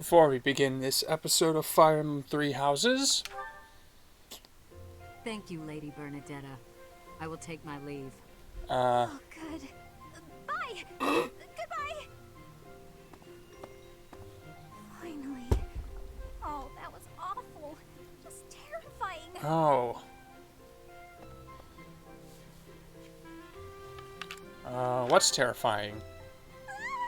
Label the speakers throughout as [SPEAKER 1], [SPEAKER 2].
[SPEAKER 1] Before we begin this episode of Fire Emblem Three Houses...
[SPEAKER 2] Thank you, Lady Bernadetta. I will take my leave.
[SPEAKER 3] Oh, good. Bye! Goodbye! Finally. Oh, that was awful. Just terrifying.
[SPEAKER 1] Oh. What's terrifying?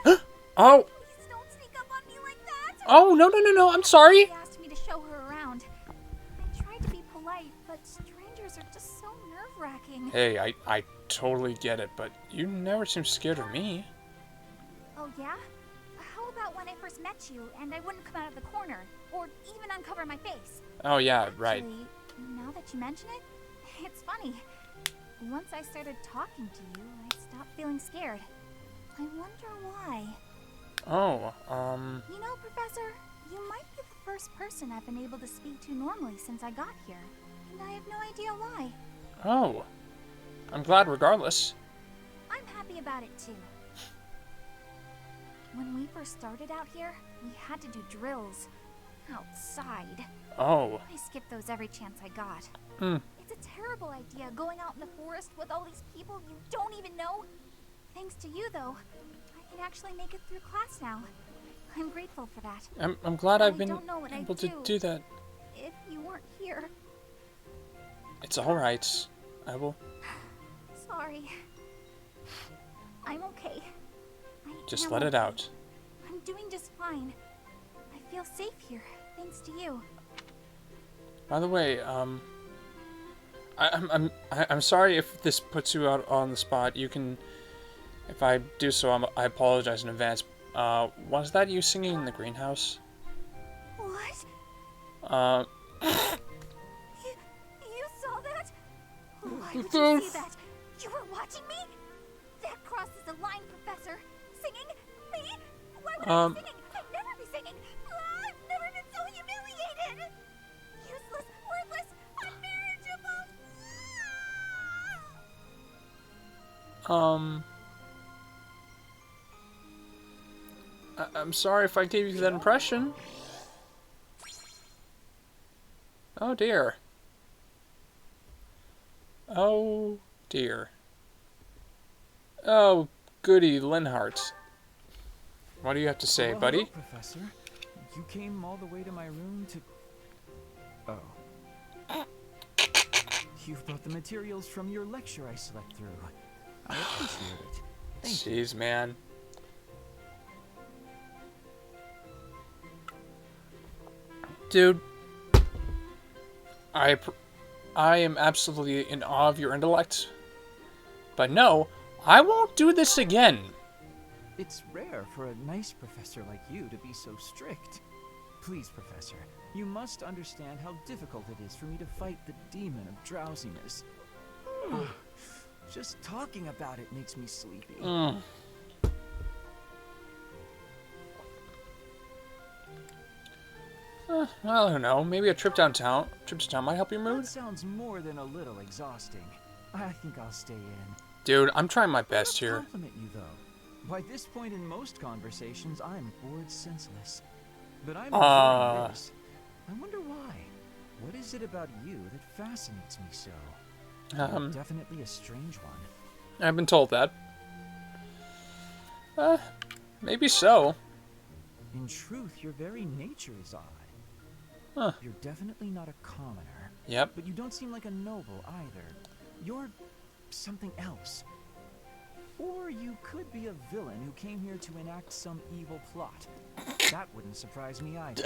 [SPEAKER 1] Oh!
[SPEAKER 3] Please don't sneak up on me like that!
[SPEAKER 1] Oh, no, I'm sorry!
[SPEAKER 3] She asked me to show her around. I tried to be polite, but strangers are just so nerve-wracking.
[SPEAKER 1] Hey, I totally get it, but you never seem scared of me.
[SPEAKER 3] Oh, yeah? How about when I first met you, and I wouldn't come out of the corner, or even uncover my face?
[SPEAKER 1] Oh, yeah, right.
[SPEAKER 3] Actually, now that you mention it, it's funny. Once I started talking to you, I stopped feeling scared. I wonder why.
[SPEAKER 1] Oh,
[SPEAKER 3] You know, Professor, you might be the first person I've been able to speak to normally since I got here. And I have no idea why.
[SPEAKER 1] Oh. I'm glad regardless.
[SPEAKER 3] I'm happy about it, too. When we first started out here, we had to do drills. Outside.
[SPEAKER 1] Oh.
[SPEAKER 3] I skipped those every chance I got.
[SPEAKER 1] Hmm.
[SPEAKER 3] It's a terrible idea going out in the forest with all these people you don't even know. Thanks to you, though, I can actually make it through class now. I'm grateful for that.
[SPEAKER 1] I'm glad I've been
[SPEAKER 3] don't know what
[SPEAKER 1] able
[SPEAKER 3] I'd
[SPEAKER 1] to do that.
[SPEAKER 3] If you weren't here.
[SPEAKER 1] It's alright. I will
[SPEAKER 3] Sorry. I'm okay.
[SPEAKER 1] just
[SPEAKER 3] am
[SPEAKER 1] let it
[SPEAKER 3] okay.
[SPEAKER 1] out.
[SPEAKER 3] I'm doing just fine. I feel safe here, thanks to you.
[SPEAKER 1] By the way, I'm sorry if this puts you out on the spot. You can, if I do so, I apologize in advance. Was that you singing in the greenhouse?
[SPEAKER 3] What? You saw that? Why would you see that? You were watching me? That crosses the line, Professor. Singing? Me? Why would I be singing? I'd never be singing. I've never been so humiliated. Useless, worthless, unmarriageable.
[SPEAKER 1] I'm sorry if I gave you that impression. Oh dear. Oh dear. Oh, goody, Linhardt. What do you have to say,
[SPEAKER 4] Well,
[SPEAKER 1] buddy?
[SPEAKER 4] hello, Professor. You came all the way to my room to... Oh. You've brought the materials from your lecture I slept through. I appreciate it. Thank you.
[SPEAKER 1] Jeez, man. Dude, I am absolutely in awe of your intellect. But no, I won't do this again.
[SPEAKER 4] It's rare for a nice professor like you to be so strict. Please, Professor, you must understand how difficult it is for me to fight the demon of drowsiness. Just talking about it makes me sleepy.
[SPEAKER 1] I don't know. Maybe a trip downtown. Trip to town might help your mood.
[SPEAKER 4] That sounds more than a little exhausting. I think I'll stay in.
[SPEAKER 1] Dude, I'm trying my best
[SPEAKER 4] I'll
[SPEAKER 1] here.
[SPEAKER 4] compliment you, though. By this point in most conversations, I'm bored senseless. But I'm enjoying this. I wonder why. What is it about you that fascinates me so? You're definitely a strange one.
[SPEAKER 1] I've been told that. Maybe so.
[SPEAKER 4] In truth, your very nature is odd.
[SPEAKER 1] Huh.
[SPEAKER 4] You're definitely not a commoner.
[SPEAKER 1] Yep.
[SPEAKER 4] But you don't seem like a noble either. You're something else. Or you could be a villain who came here to enact some evil plot. That wouldn't surprise me either.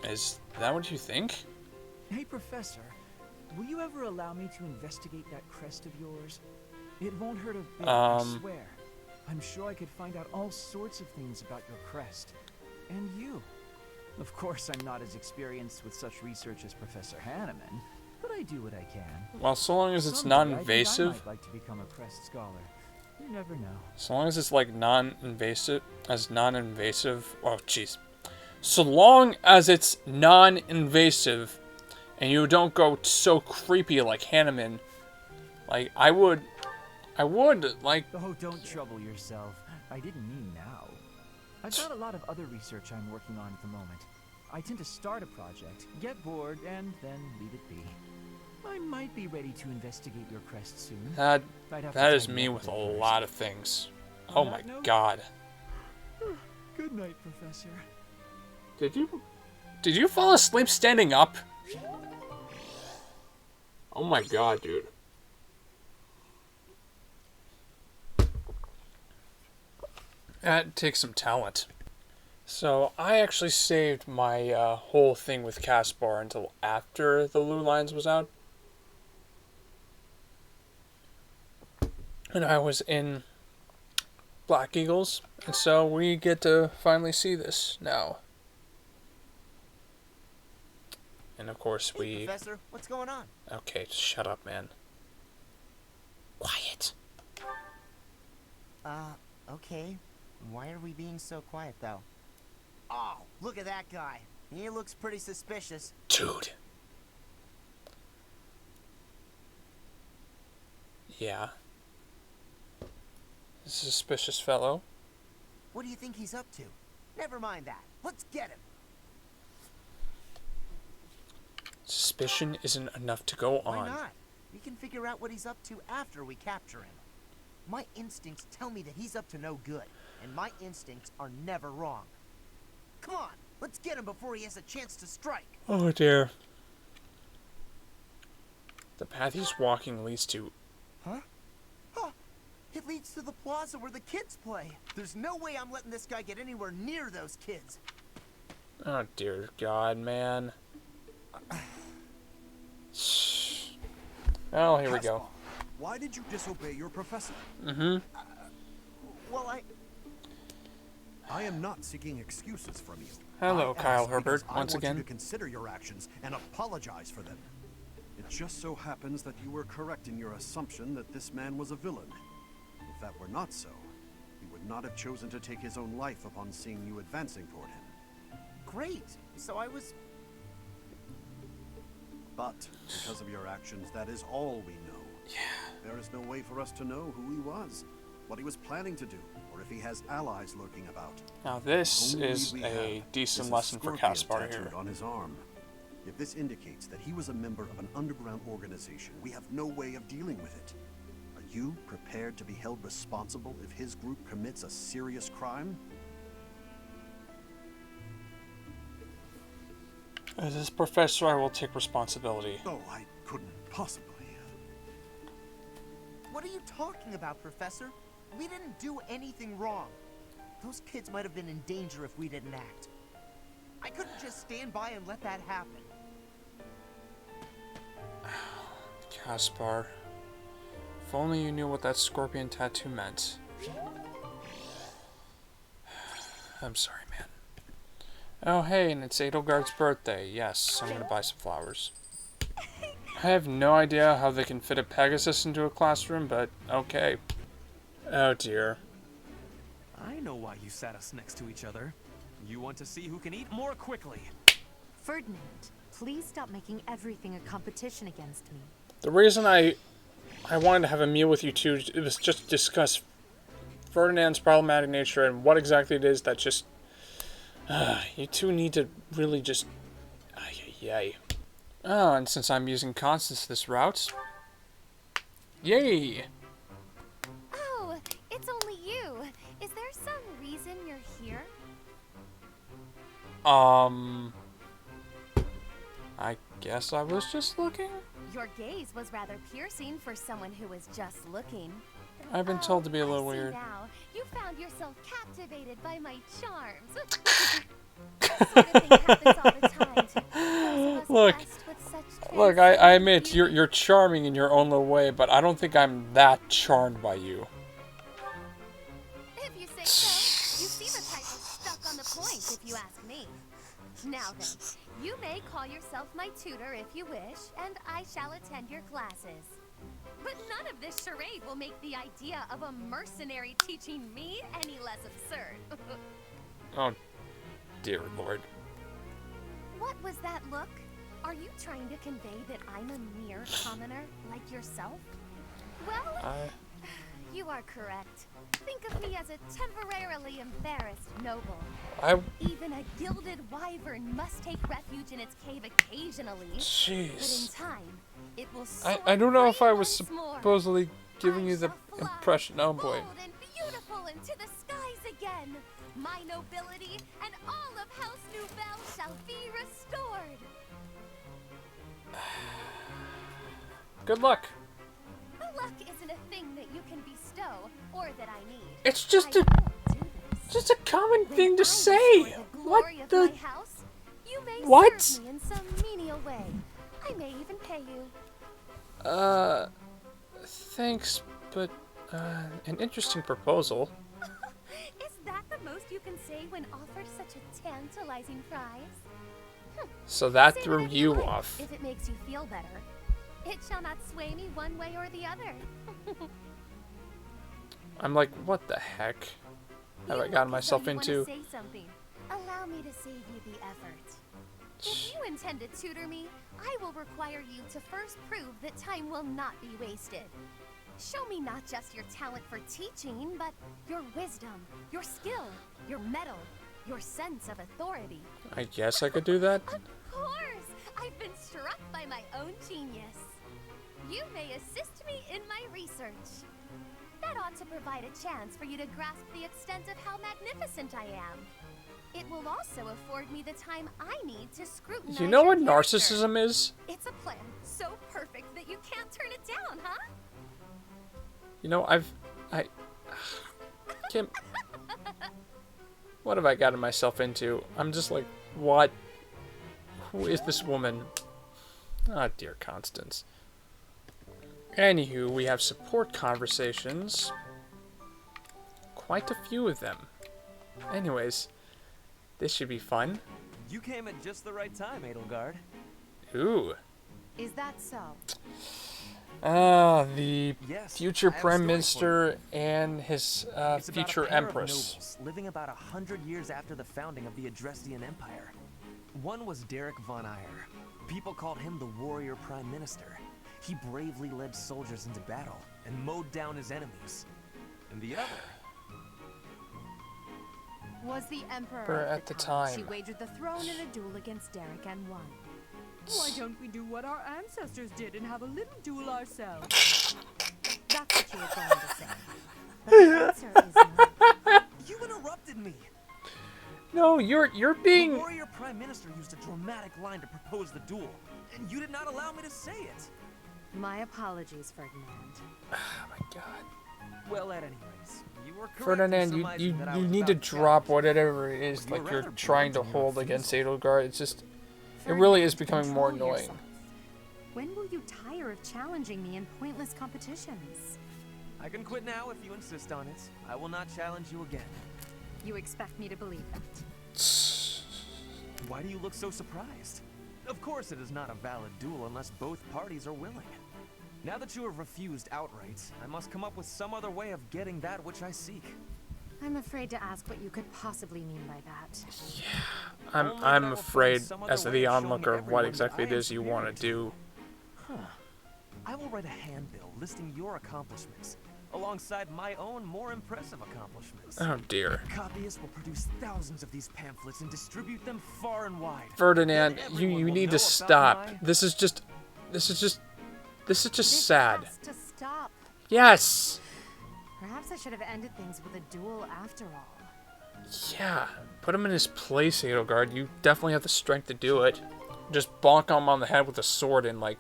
[SPEAKER 1] Is that what you think?
[SPEAKER 4] Hey, Professor, will you ever allow me to investigate that crest of yours? It won't hurt a bit, I swear. I'm sure I could find out all sorts of things about your crest. And you. Of course, I'm not as experienced with such research as Professor Hanneman, but I do what I can.
[SPEAKER 1] Well, so long as it's
[SPEAKER 4] Someday, I think I
[SPEAKER 1] non-invasive.
[SPEAKER 4] might like to become a crest scholar. You never know.
[SPEAKER 1] So long as it's like non-invasive, oh jeez. So long as it's non-invasive, and you don't go so creepy like Hanneman, like I would I would, like...
[SPEAKER 4] Oh, don't trouble yourself. I didn't mean now. I've got a lot of other research I'm working on at the moment. I tend to start a project, get bored, and then leave it be. I might be ready to investigate your crest soon.
[SPEAKER 1] That is
[SPEAKER 4] tidy
[SPEAKER 1] me
[SPEAKER 4] up
[SPEAKER 1] with
[SPEAKER 4] a
[SPEAKER 1] a
[SPEAKER 4] bit
[SPEAKER 1] lot of things.
[SPEAKER 4] On
[SPEAKER 1] Oh
[SPEAKER 4] that
[SPEAKER 1] my
[SPEAKER 4] note-
[SPEAKER 1] god.
[SPEAKER 4] Good night, Professor.
[SPEAKER 1] Did you fall asleep standing up? Oh my god, dude. That takes some talent. So, I actually saved my whole thing with Caspar until after the Lou Lines was out. And I was in Black Eagles, and so we get to finally see this now. And of course
[SPEAKER 5] Hey, Professor, what's going on?
[SPEAKER 1] Okay, just shut up, man. Quiet.
[SPEAKER 5] Okay. Why are we being so quiet, though? Oh, look at that guy. He looks pretty suspicious.
[SPEAKER 1] Dude. Yeah. Suspicious fellow.
[SPEAKER 5] What do you think he's up to? Never mind that. Let's get him.
[SPEAKER 1] Suspicion isn't enough to go
[SPEAKER 5] Why
[SPEAKER 1] on.
[SPEAKER 5] not? We can figure out what he's up to after we capture him. My instincts tell me that he's up to no good, and my instincts are never wrong. Come on, let's get him before he has a chance to strike.
[SPEAKER 1] Oh dear. The path he's walking leads to...
[SPEAKER 5] Huh? Huh? It leads to the plaza where the kids play. There's no way I'm letting this guy get anywhere near those kids.
[SPEAKER 1] Oh dear God, man. Oh, here we go.
[SPEAKER 6] Why did you disobey your professor?
[SPEAKER 5] Well,
[SPEAKER 6] I am not seeking excuses from you.
[SPEAKER 1] Hello,
[SPEAKER 6] I
[SPEAKER 1] Kyle
[SPEAKER 6] ask
[SPEAKER 1] Herbert,
[SPEAKER 6] because I
[SPEAKER 1] once
[SPEAKER 6] want you
[SPEAKER 1] again.
[SPEAKER 6] to consider your actions and apologize for them. It just so happens that you were correct in your assumption that this man was a villain. If that were not so, he would not have chosen to take his own life upon seeing you advancing toward him.
[SPEAKER 5] great. So I was...
[SPEAKER 6] But because of your actions, that is all we know. Yeah. There is no way for us to know who he was, what he was planning to do, or if he has allies lurking about.
[SPEAKER 1] Now this
[SPEAKER 6] Only
[SPEAKER 1] is
[SPEAKER 6] we
[SPEAKER 1] a
[SPEAKER 6] have
[SPEAKER 1] decent
[SPEAKER 6] is
[SPEAKER 1] lesson for
[SPEAKER 6] scorpion
[SPEAKER 1] Caspar here.
[SPEAKER 6] tattooed on his arm. If this indicates that he was a member of an underground organization, we have no way of dealing with it. Are you prepared to be held responsible if his group commits a serious crime?
[SPEAKER 1] As his professor, I will take responsibility.
[SPEAKER 6] Oh, I couldn't possibly.
[SPEAKER 5] What are you talking about, Professor? We didn't do anything wrong. Those kids might have been in danger if we didn't act. I couldn't just stand by and let that happen.
[SPEAKER 1] Caspar. If only you knew what that scorpion tattoo meant. I'm sorry, man. Oh, hey, and it's Edelgard's birthday. Yes, I'm gonna buy some flowers. I have no idea how they can fit a Pegasus into a classroom, but okay. Oh, dear.
[SPEAKER 7] I know why you sat us next to each other. You want to see who can eat more quickly.
[SPEAKER 2] Ferdinand, please stop making everything a competition against me.
[SPEAKER 1] The reason I wanted to have a meal with you two was just to discuss Ferdinand's problematic nature and what exactly it is that just... you two need to really just... Yay. Oh, and since I'm using Constance this route... Yay!
[SPEAKER 3] Oh, it's only you. Is there some reason you're here?
[SPEAKER 1] I guess I was just looking?
[SPEAKER 3] Your gaze was rather piercing for someone who was just looking.
[SPEAKER 1] I've been told to be a little
[SPEAKER 3] I see
[SPEAKER 1] weird.
[SPEAKER 3] now. You found yourself captivated by my charms. That sort of thing happens all the time to those of us
[SPEAKER 1] Look,
[SPEAKER 3] blessed with such
[SPEAKER 1] Look, I
[SPEAKER 3] transcendent
[SPEAKER 1] admit,
[SPEAKER 3] beauty.
[SPEAKER 1] you're charming in your own little way, but I don't think I'm that charmed by you.
[SPEAKER 3] If you say so, you seem a trifle stuck on the point, if you ask me. Now then, you may call yourself my tutor if you wish, and I shall attend your classes. But none of this charade will make the idea of a mercenary teaching me any less absurd.
[SPEAKER 1] Oh, dear Lord.
[SPEAKER 3] What was that look? Are you trying to convey that I'm a mere commoner like yourself? Well, You are correct. Think of me as a temporarily embarrassed noble. Even a gilded wyvern must take refuge in its cave occasionally.
[SPEAKER 1] Jeez.
[SPEAKER 3] But in time, it will
[SPEAKER 1] I don't know if I was
[SPEAKER 3] once more.
[SPEAKER 1] supposedly giving you the impression. Oh boy.
[SPEAKER 3] Bold and beautiful into the skies again. My nobility and all of House Nouvelle shall be restored.
[SPEAKER 1] Good luck.
[SPEAKER 3] Luck isn't a thing that you can bestow or that I need.
[SPEAKER 1] It's just
[SPEAKER 3] I
[SPEAKER 1] a
[SPEAKER 3] won't do this.
[SPEAKER 1] just a common
[SPEAKER 3] When
[SPEAKER 1] thing
[SPEAKER 3] I
[SPEAKER 1] to say.
[SPEAKER 3] restore the
[SPEAKER 1] What
[SPEAKER 3] glory of
[SPEAKER 1] the?
[SPEAKER 3] my house, you may
[SPEAKER 1] What?
[SPEAKER 3] serve me in some menial way. I may even pay you.
[SPEAKER 1] Thanks, but an interesting proposal.
[SPEAKER 3] Is that the most you can say when offered such a tantalizing prize?
[SPEAKER 1] So that
[SPEAKER 3] Say
[SPEAKER 1] threw
[SPEAKER 3] whatever
[SPEAKER 1] you
[SPEAKER 3] like,
[SPEAKER 1] off.
[SPEAKER 3] If it makes you feel better. It shall not sway me one way or the other.
[SPEAKER 1] I'm like, what the heck have I gotten myself into?
[SPEAKER 3] Say something. Allow me to save you the effort. If you intend to tutor me, I will require you to first prove that time will not be wasted. Show me not just your talent for teaching, but your wisdom, your skill, your mettle, your sense of authority.
[SPEAKER 1] I guess I could do that.
[SPEAKER 3] Of course! I've been struck by my own genius. You may assist me in my research. That ought to provide a chance for you to grasp the extent of how magnificent I am. It will also afford me the time I need to scrutinize.
[SPEAKER 1] You know
[SPEAKER 3] your
[SPEAKER 1] what
[SPEAKER 3] character.
[SPEAKER 1] narcissism is?
[SPEAKER 3] It's a plan so perfect that you can't turn it down, huh?
[SPEAKER 1] You know, Kim, what have I gotten myself into? I'm just like, what? Who is this woman? Ah, dear Constance. Anywho, we have support conversations. Quite a few of them. Anyways, this should be fun.
[SPEAKER 7] You came at just the right time, Edelgard.
[SPEAKER 1] Ooh.
[SPEAKER 2] Is that so?
[SPEAKER 1] The
[SPEAKER 7] Yes,
[SPEAKER 1] future
[SPEAKER 7] I have a
[SPEAKER 1] Prime
[SPEAKER 7] story
[SPEAKER 1] Minister and his
[SPEAKER 7] It's about
[SPEAKER 1] future
[SPEAKER 7] a pair of
[SPEAKER 1] Empress.
[SPEAKER 7] nobles living about 100 years after the founding of the Adrestian Empire. One was Derek von Eyre. People called him the warrior prime minister. He bravely led soldiers into battle and mowed down his enemies. And the other
[SPEAKER 2] Was the Emperor
[SPEAKER 1] At the time.
[SPEAKER 2] She wagered the throne in a duel against Derek and won. Why don't we do what our ancestors did and have a little duel ourselves? That's what you were going to say. But the answer is no.
[SPEAKER 7] You interrupted me.
[SPEAKER 1] No, you're
[SPEAKER 7] The
[SPEAKER 1] being.
[SPEAKER 7] warrior prime minister used a dramatic line to propose the duel, and you did not allow me to say it.
[SPEAKER 2] My apologies, Ferdinand.
[SPEAKER 1] Oh my God.
[SPEAKER 7] Well, at any rate, you were correct in
[SPEAKER 1] Ferdinand,
[SPEAKER 7] surmising that I
[SPEAKER 1] you
[SPEAKER 7] was
[SPEAKER 1] need to
[SPEAKER 7] about to
[SPEAKER 1] drop
[SPEAKER 7] challenge.
[SPEAKER 1] whatever it is
[SPEAKER 7] Well,
[SPEAKER 1] like
[SPEAKER 7] you're
[SPEAKER 1] you're
[SPEAKER 7] rather
[SPEAKER 1] trying to
[SPEAKER 7] blunt in your
[SPEAKER 1] hold against
[SPEAKER 7] refusal.
[SPEAKER 1] Edelgard. It's just, it really is becoming more
[SPEAKER 2] Control
[SPEAKER 1] annoying.
[SPEAKER 2] yourself. When will you tire of challenging me in pointless competitions?
[SPEAKER 7] I can quit now if you insist on it. I will not challenge you again.
[SPEAKER 2] You expect me to believe that?
[SPEAKER 7] Why do you look so surprised? Of course it is not a valid duel unless both parties are willing. Now that you have refused outright, I must come up with some other way of getting that which I seek.
[SPEAKER 2] I'm afraid to ask what you could possibly mean by that.
[SPEAKER 7] Only that I
[SPEAKER 1] I'm
[SPEAKER 7] will
[SPEAKER 1] afraid,
[SPEAKER 7] find some other
[SPEAKER 1] as
[SPEAKER 7] way
[SPEAKER 1] the
[SPEAKER 7] of showing
[SPEAKER 1] onlooker, of
[SPEAKER 7] everyone
[SPEAKER 1] what
[SPEAKER 7] that
[SPEAKER 1] exactly
[SPEAKER 7] I
[SPEAKER 1] it
[SPEAKER 7] am
[SPEAKER 1] is you want to
[SPEAKER 7] superior
[SPEAKER 1] do.
[SPEAKER 7] I will write a handbill listing your accomplishments, alongside my own more impressive accomplishments.
[SPEAKER 1] Oh dear.
[SPEAKER 7] Copyists will produce thousands of these pamphlets and distribute them far and wide.
[SPEAKER 1] Ferdinand,
[SPEAKER 7] Then
[SPEAKER 1] you
[SPEAKER 7] everyone will
[SPEAKER 1] need
[SPEAKER 7] know
[SPEAKER 1] to
[SPEAKER 7] about
[SPEAKER 1] stop.
[SPEAKER 7] my-
[SPEAKER 1] This is just
[SPEAKER 2] This
[SPEAKER 1] sad.
[SPEAKER 2] has to stop.
[SPEAKER 1] Yes.
[SPEAKER 2] Perhaps I should have ended things with a duel after all.
[SPEAKER 1] Yeah. Put him in his place, Edelgard. You definitely have the strength to do it. Just bonk him on the head with a sword and like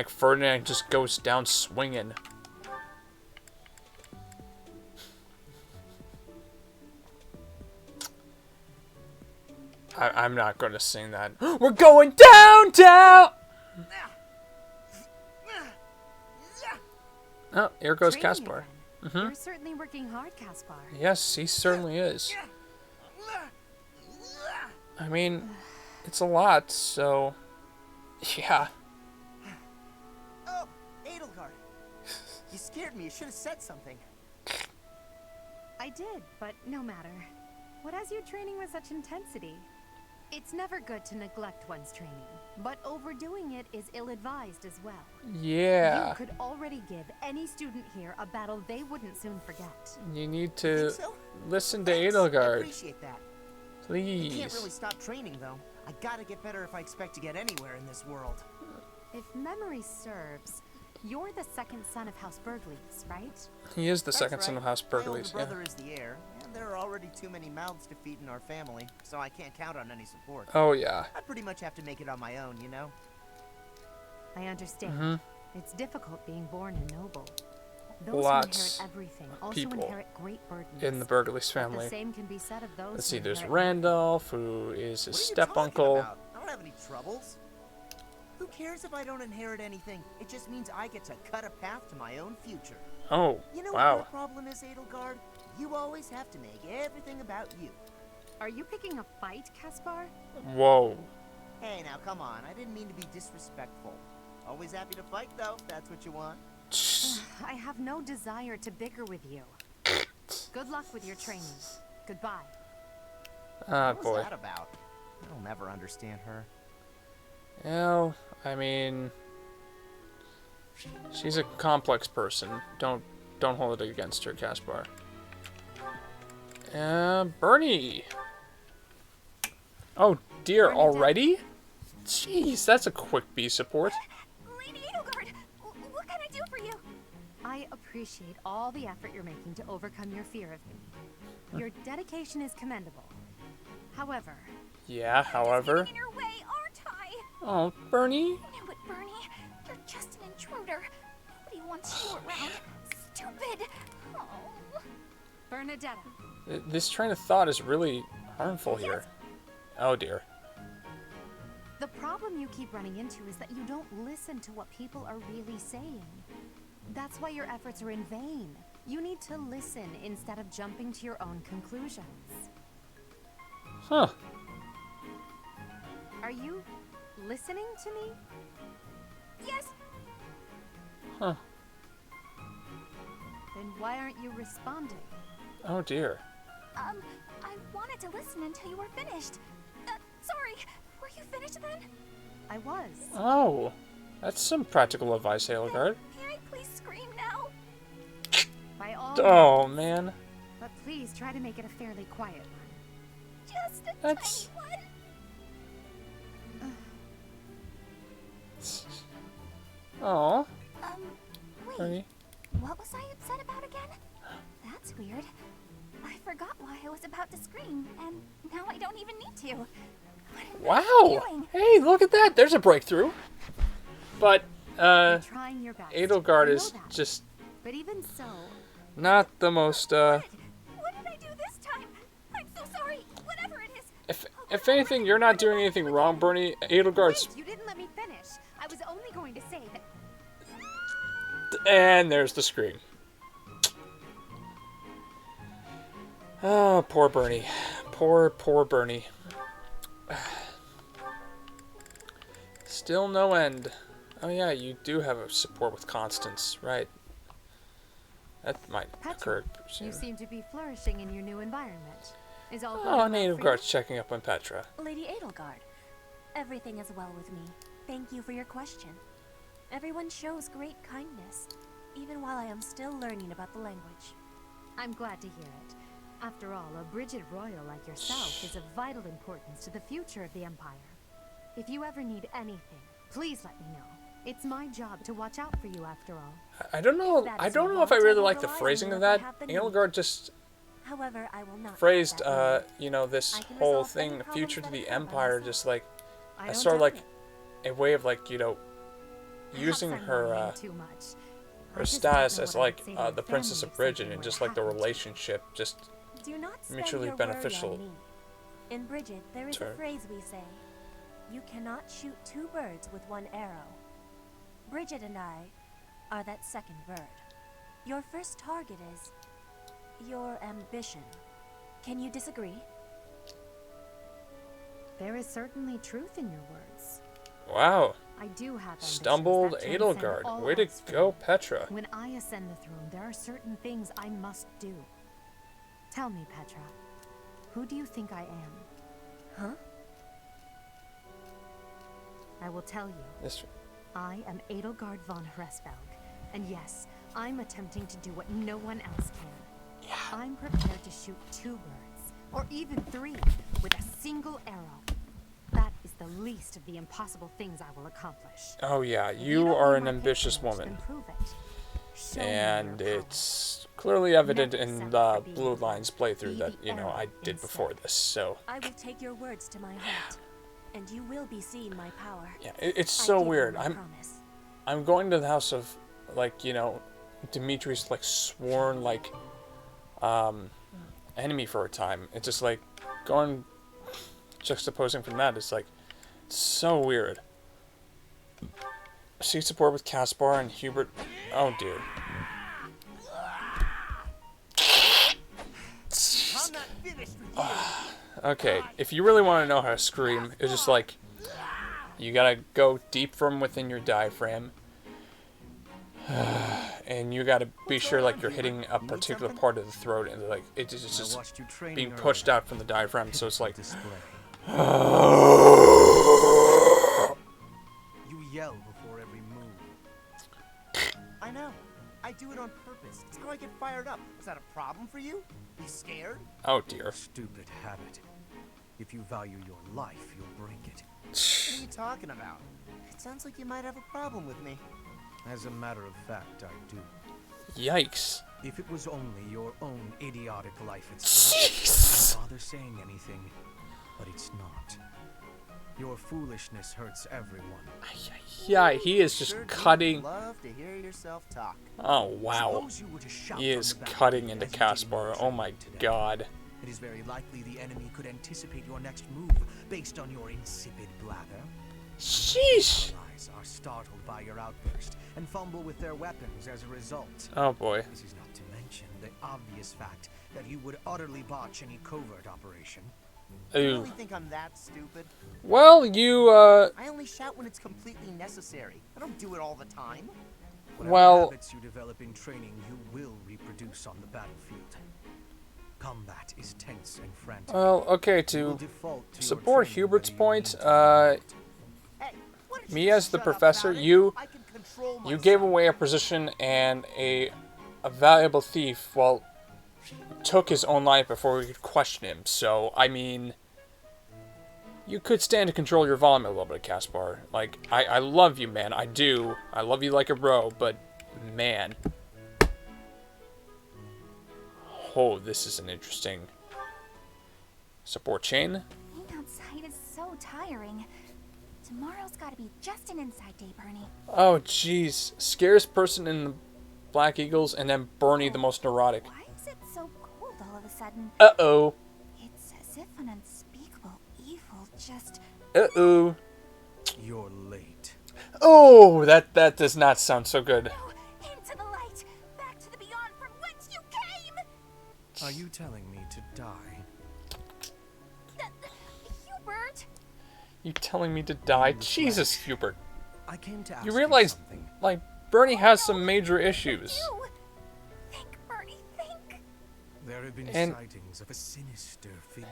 [SPEAKER 1] Ferdinand just goes down swinging. I'm not going to sing that. We're going downtown! Oh, here goes
[SPEAKER 2] Training
[SPEAKER 1] Caspar.
[SPEAKER 2] again. You're certainly working hard, Caspar.
[SPEAKER 1] Yes, he certainly is. I mean, it's a lot, so... Yeah.
[SPEAKER 5] Oh, Edelgard. You scared me. You should have said something.
[SPEAKER 2] I did, but no matter. What has you training with such intensity? It's never good to neglect one's training, but overdoing it is ill-advised as well.
[SPEAKER 1] Yeah.
[SPEAKER 2] You could already give any student here a battle they wouldn't soon forget.
[SPEAKER 1] You need
[SPEAKER 5] You
[SPEAKER 1] to
[SPEAKER 5] think so?
[SPEAKER 1] listen to
[SPEAKER 5] Thanks, I
[SPEAKER 1] Edelgard.
[SPEAKER 5] appreciate that. I
[SPEAKER 1] Please.
[SPEAKER 5] can't really stop training, though. I gotta get better if I expect to get anywhere in this world.
[SPEAKER 2] If memory serves, you're the second son of House Burgleys, right?
[SPEAKER 1] He is the
[SPEAKER 5] That's
[SPEAKER 1] second son
[SPEAKER 5] right.
[SPEAKER 1] of House
[SPEAKER 5] My older
[SPEAKER 1] Burgleys,
[SPEAKER 5] brother
[SPEAKER 1] yeah.
[SPEAKER 5] is the heir, and there are already too many mouths to feed in our family, so I can't count on any support.
[SPEAKER 1] Oh, yeah.
[SPEAKER 5] I pretty much have to make it on my own, you know?
[SPEAKER 2] I understand.
[SPEAKER 1] Mhm.
[SPEAKER 2] It's difficult being born a noble. Those
[SPEAKER 1] Lots
[SPEAKER 2] who inherit everything also
[SPEAKER 1] people
[SPEAKER 2] inherit great burdens.
[SPEAKER 1] in the Burgleys
[SPEAKER 2] But
[SPEAKER 1] family.
[SPEAKER 2] the same can be said of those
[SPEAKER 1] Let's
[SPEAKER 2] who
[SPEAKER 1] see, there's
[SPEAKER 2] inherit
[SPEAKER 1] Randolph, who is his
[SPEAKER 5] What are you
[SPEAKER 1] step
[SPEAKER 5] talking
[SPEAKER 1] uncle.
[SPEAKER 5] about? I don't have any troubles. Who cares if I don't inherit anything? It just means I get to cut a path to my own future.
[SPEAKER 1] Oh,
[SPEAKER 5] You know what
[SPEAKER 1] wow.
[SPEAKER 5] my problem is, Edelgard? You always have to make everything about you.
[SPEAKER 2] Are you picking a fight, Caspar?
[SPEAKER 1] Whoa.
[SPEAKER 5] Hey, now come on. I didn't mean to be disrespectful. Always happy to fight, though, if that's what you want.
[SPEAKER 2] I have no desire to bicker with you. Good luck with your training. Goodbye.
[SPEAKER 1] Ah,
[SPEAKER 5] What was
[SPEAKER 1] boy.
[SPEAKER 5] that about? I'll never understand her.
[SPEAKER 1] Well, I mean, she's a complex person. Don't hold it against her, Caspar. Bernie. Oh dear,
[SPEAKER 2] Bernadette.
[SPEAKER 1] already? Jeez, that's a quick B support.
[SPEAKER 3] Lady Edelgard, what can I do for you?
[SPEAKER 2] I appreciate all the effort you're making to overcome your fear of me. Your dedication is commendable. However,
[SPEAKER 1] Yeah, however.
[SPEAKER 3] Getting in your way, aren't I?
[SPEAKER 1] Oh, Bernie.
[SPEAKER 3] You knew it, Bernie. You're just an intruder. Nobody wants you around. Stupid. Oh.
[SPEAKER 2] Bernadetta,
[SPEAKER 1] This train of thought is really harmful here. Oh dear.
[SPEAKER 2] the problem you keep running into is that you don't listen to what people are really saying. That's why your efforts are in vain. You need to listen instead of jumping to your own conclusions.
[SPEAKER 1] Huh.
[SPEAKER 2] Are you listening to me?
[SPEAKER 3] Yes,
[SPEAKER 1] Huh.
[SPEAKER 2] Then why aren't you responding?
[SPEAKER 1] Oh dear.
[SPEAKER 3] I wanted to listen until you were finished. Sorry, were you finished then?
[SPEAKER 2] I was.
[SPEAKER 1] Oh. That's some practical advice, Edelgard.
[SPEAKER 3] May I please scream now?
[SPEAKER 2] By all
[SPEAKER 1] Oh,
[SPEAKER 2] means.
[SPEAKER 1] man.
[SPEAKER 2] But please try to make it a fairly quiet one.
[SPEAKER 3] Just a
[SPEAKER 1] That's-
[SPEAKER 3] tiny one.
[SPEAKER 1] Oh,
[SPEAKER 3] Wait,
[SPEAKER 1] Bernie.
[SPEAKER 3] what was I upset about again? That's weird. I forgot why I was about to scream, and now I don't even need to. What am I
[SPEAKER 1] Wow.
[SPEAKER 3] doing?
[SPEAKER 1] Hey, look at that. There's a breakthrough. But,
[SPEAKER 2] You're trying your best.
[SPEAKER 1] Edelgard
[SPEAKER 2] I know
[SPEAKER 1] is
[SPEAKER 2] that.
[SPEAKER 1] just
[SPEAKER 2] But even so,
[SPEAKER 1] not the most,
[SPEAKER 3] What did I do this time? I'm so sorry. Whatever it is.
[SPEAKER 1] if anything, you're not doing anything wrong, Bernie. Edelgard's...
[SPEAKER 2] wait, you didn't let me finish. I was only going to say that.
[SPEAKER 1] And there's the scream. Oh, poor Bernie. Poor Bernie. Still no end. Oh yeah, you do have a support with Constance, right? That might occur
[SPEAKER 2] Petra,
[SPEAKER 1] soon.
[SPEAKER 2] you seem to be flourishing in your new environment. Is all
[SPEAKER 1] Oh,
[SPEAKER 2] going well for you?
[SPEAKER 1] Edelgard's checking up on Petra.
[SPEAKER 3] Lady Edelgard, everything is well with me. Thank you for your question. Everyone shows great kindness, even while I am still learning about the language.
[SPEAKER 2] I'm glad to hear it. After all, a Brigid royal like yourself is of vital importance to the future of the Empire. If you ever need anything, please let me know. It's my job to watch out for you after all.
[SPEAKER 1] I don't know.
[SPEAKER 3] That
[SPEAKER 1] I
[SPEAKER 3] is
[SPEAKER 1] don't
[SPEAKER 3] a
[SPEAKER 1] know if I
[SPEAKER 3] lot,
[SPEAKER 1] really
[SPEAKER 3] will
[SPEAKER 1] like the
[SPEAKER 3] rely on
[SPEAKER 1] phrasing
[SPEAKER 3] you
[SPEAKER 1] of
[SPEAKER 3] if I
[SPEAKER 1] that.
[SPEAKER 3] have the need.
[SPEAKER 1] Edelgard just
[SPEAKER 3] However, I will not
[SPEAKER 1] phrased,
[SPEAKER 3] let that
[SPEAKER 1] you know, this
[SPEAKER 3] I can
[SPEAKER 1] whole
[SPEAKER 3] resolve any
[SPEAKER 1] thing, the
[SPEAKER 3] problems
[SPEAKER 1] future to
[SPEAKER 3] that
[SPEAKER 1] the
[SPEAKER 3] occur by
[SPEAKER 1] Empire,
[SPEAKER 3] myself.
[SPEAKER 1] just like
[SPEAKER 2] I
[SPEAKER 1] I
[SPEAKER 2] don't
[SPEAKER 1] sort of
[SPEAKER 2] doubt
[SPEAKER 1] like
[SPEAKER 2] it.
[SPEAKER 1] a way of like, you know,
[SPEAKER 2] Perhaps
[SPEAKER 1] using
[SPEAKER 2] I'm
[SPEAKER 1] her
[SPEAKER 2] worrying too much. I
[SPEAKER 1] her
[SPEAKER 2] just
[SPEAKER 1] status
[SPEAKER 2] don't know
[SPEAKER 1] as
[SPEAKER 2] what I
[SPEAKER 1] like
[SPEAKER 2] would say to my
[SPEAKER 1] the Princess
[SPEAKER 2] family
[SPEAKER 1] of
[SPEAKER 2] if
[SPEAKER 1] Brigid
[SPEAKER 2] something
[SPEAKER 1] and
[SPEAKER 2] were
[SPEAKER 1] just
[SPEAKER 2] to
[SPEAKER 1] like the
[SPEAKER 2] happen to you.
[SPEAKER 1] relationship just
[SPEAKER 3] Do not spend
[SPEAKER 1] mutually
[SPEAKER 3] your
[SPEAKER 1] beneficial.
[SPEAKER 3] Worry on me. In Brigid, there is
[SPEAKER 1] Sure.
[SPEAKER 3] a phrase we say: "You cannot shoot two birds with one arrow." Brigid and I are that second bird. Your first target is your ambition. Can you disagree?
[SPEAKER 2] There is certainly truth in your words.
[SPEAKER 1] Wow.
[SPEAKER 2] I do have ambitions
[SPEAKER 1] Stumbled
[SPEAKER 2] that transcend
[SPEAKER 1] Edelgard.
[SPEAKER 2] all
[SPEAKER 1] Way to
[SPEAKER 2] else for
[SPEAKER 1] go,
[SPEAKER 2] me.
[SPEAKER 1] Petra.
[SPEAKER 2] When I ascend the throne, there are certain things I must do. Tell me, Petra, who do you think I am?
[SPEAKER 3] Huh?
[SPEAKER 2] I will tell you.
[SPEAKER 1] This.
[SPEAKER 2] I am Edelgard von Hresvelg, and yes, I'm attempting to do what no one else can.
[SPEAKER 1] Yeah.
[SPEAKER 2] I'm prepared to shoot 2 birds, or even 3, with a single arrow. That is the least of the impossible things I will accomplish.
[SPEAKER 1] Oh yeah,
[SPEAKER 2] If
[SPEAKER 1] you
[SPEAKER 2] don't
[SPEAKER 1] are
[SPEAKER 2] need
[SPEAKER 1] an
[SPEAKER 2] my
[SPEAKER 1] ambitious
[SPEAKER 2] paperwork,
[SPEAKER 1] woman.
[SPEAKER 2] then prove it. Show me
[SPEAKER 1] And
[SPEAKER 2] your power.
[SPEAKER 1] it's clearly evident
[SPEAKER 2] Never
[SPEAKER 1] in
[SPEAKER 2] settle
[SPEAKER 1] the
[SPEAKER 2] for being
[SPEAKER 1] Blue
[SPEAKER 2] good.
[SPEAKER 1] Lines playthrough
[SPEAKER 2] Be
[SPEAKER 1] that,
[SPEAKER 2] the
[SPEAKER 1] you know,
[SPEAKER 2] arrow
[SPEAKER 1] I did before
[SPEAKER 2] instead.
[SPEAKER 1] this, so...
[SPEAKER 8] I will take your words to my heart, and you will be seeing my power.
[SPEAKER 1] Yeah, it's
[SPEAKER 8] I
[SPEAKER 1] so
[SPEAKER 8] give you
[SPEAKER 1] weird.
[SPEAKER 8] my promise.
[SPEAKER 1] I'm going to the house of, like, you know, Dimitri's, like, sworn, like, enemy for a time. It's just, like, going, juxtaposing from that, it's, like, so weird. Seek support with Caspar and Hubert. Oh, dear.
[SPEAKER 5] I'm not finished with you.
[SPEAKER 1] Okay, if you really want to know how to scream, it's just, like, you gotta go deep from within your diaphragm. And you gotta be sure, like, you're hitting a particular part of the throat, and, like, it's just
[SPEAKER 6] watched you training
[SPEAKER 1] being
[SPEAKER 6] earlier.
[SPEAKER 1] pushed out from the diaphragm, so it's like...
[SPEAKER 6] You yell before every move.
[SPEAKER 5] I know. I do it on purpose. It's how I get fired up. Is that a problem for you? You scared?
[SPEAKER 1] Oh, dear.
[SPEAKER 6] Stupid habit. If you value your life, you'll break it.
[SPEAKER 5] What are you talking about? It sounds like you might have a problem with me.
[SPEAKER 6] As a matter of fact, I do.
[SPEAKER 1] Yikes.
[SPEAKER 6] If it was only your own idiotic life at stake, I'd bother saying anything. But it's not. Your foolishness hurts everyone.
[SPEAKER 1] Yeah, he is just
[SPEAKER 5] Sure do
[SPEAKER 1] cutting...
[SPEAKER 5] love to hear yourself talk.
[SPEAKER 1] Oh, wow.
[SPEAKER 6] Suppose you were to shout
[SPEAKER 1] He
[SPEAKER 6] from
[SPEAKER 1] is
[SPEAKER 6] the battlefield
[SPEAKER 1] cutting into
[SPEAKER 6] as you did in
[SPEAKER 1] Caspar.
[SPEAKER 6] your
[SPEAKER 1] Oh my
[SPEAKER 6] training today.
[SPEAKER 1] god.
[SPEAKER 6] It is very likely the enemy could anticipate your next move based on your insipid blather.
[SPEAKER 1] Sheesh.
[SPEAKER 6] Allies are startled by your outburst and fumble with their weapons as a result.
[SPEAKER 1] Oh, boy.
[SPEAKER 6] This is not to mention the obvious fact that you would utterly botch any covert operation.
[SPEAKER 5] You
[SPEAKER 1] Ooh.
[SPEAKER 5] really think I'm that stupid?
[SPEAKER 1] Well, you,
[SPEAKER 5] I only shout when it's completely necessary. I don't do it all the time.
[SPEAKER 6] Whatever
[SPEAKER 1] Well-
[SPEAKER 6] habits you develop in training, you will reproduce on the battlefield. Combat is tense and frantic.
[SPEAKER 1] Well, okay,
[SPEAKER 6] You will
[SPEAKER 1] to
[SPEAKER 6] default to your
[SPEAKER 1] support
[SPEAKER 6] training
[SPEAKER 1] Hubert's
[SPEAKER 6] whether you
[SPEAKER 1] point,
[SPEAKER 6] need to or not.
[SPEAKER 5] Hey, why don't
[SPEAKER 1] me
[SPEAKER 5] you
[SPEAKER 1] as the
[SPEAKER 5] shut up
[SPEAKER 1] professor,
[SPEAKER 5] about it?
[SPEAKER 1] you
[SPEAKER 5] I can control
[SPEAKER 1] you
[SPEAKER 5] myself.
[SPEAKER 1] gave away a position and a valuable thief, well, took his own life before we could question him. So, I mean, you could stand to control your volume a little bit, Caspar. Like, I love you, man. I do. I love you like a bro, but, man. Oh, this is an interesting support chain.
[SPEAKER 3] Being outside is so tiring. Tomorrow's gotta be just an inside day, Bernie.
[SPEAKER 1] Oh, jeez. Scariest person in the Black Eagles, and then Bernie, the most neurotic.
[SPEAKER 3] Why is it so cold all of a sudden?
[SPEAKER 1] Uh-oh.
[SPEAKER 3] It's as if an unspeakable evil just...
[SPEAKER 1] Uh-oh.
[SPEAKER 6] You're late.
[SPEAKER 1] Oh, that does not sound so good.
[SPEAKER 3] No, into the light! Back to the beyond from whence you came!
[SPEAKER 6] Are you telling me to die?
[SPEAKER 3] Hubert!
[SPEAKER 1] You telling me to die? Jesus, Hubert.
[SPEAKER 6] I came to ask
[SPEAKER 1] You realize,
[SPEAKER 6] something.
[SPEAKER 1] like, Bernie has some major issues.
[SPEAKER 3] You! Think, Bernie, think!
[SPEAKER 6] There have been
[SPEAKER 1] And-
[SPEAKER 6] sightings of a sinister figure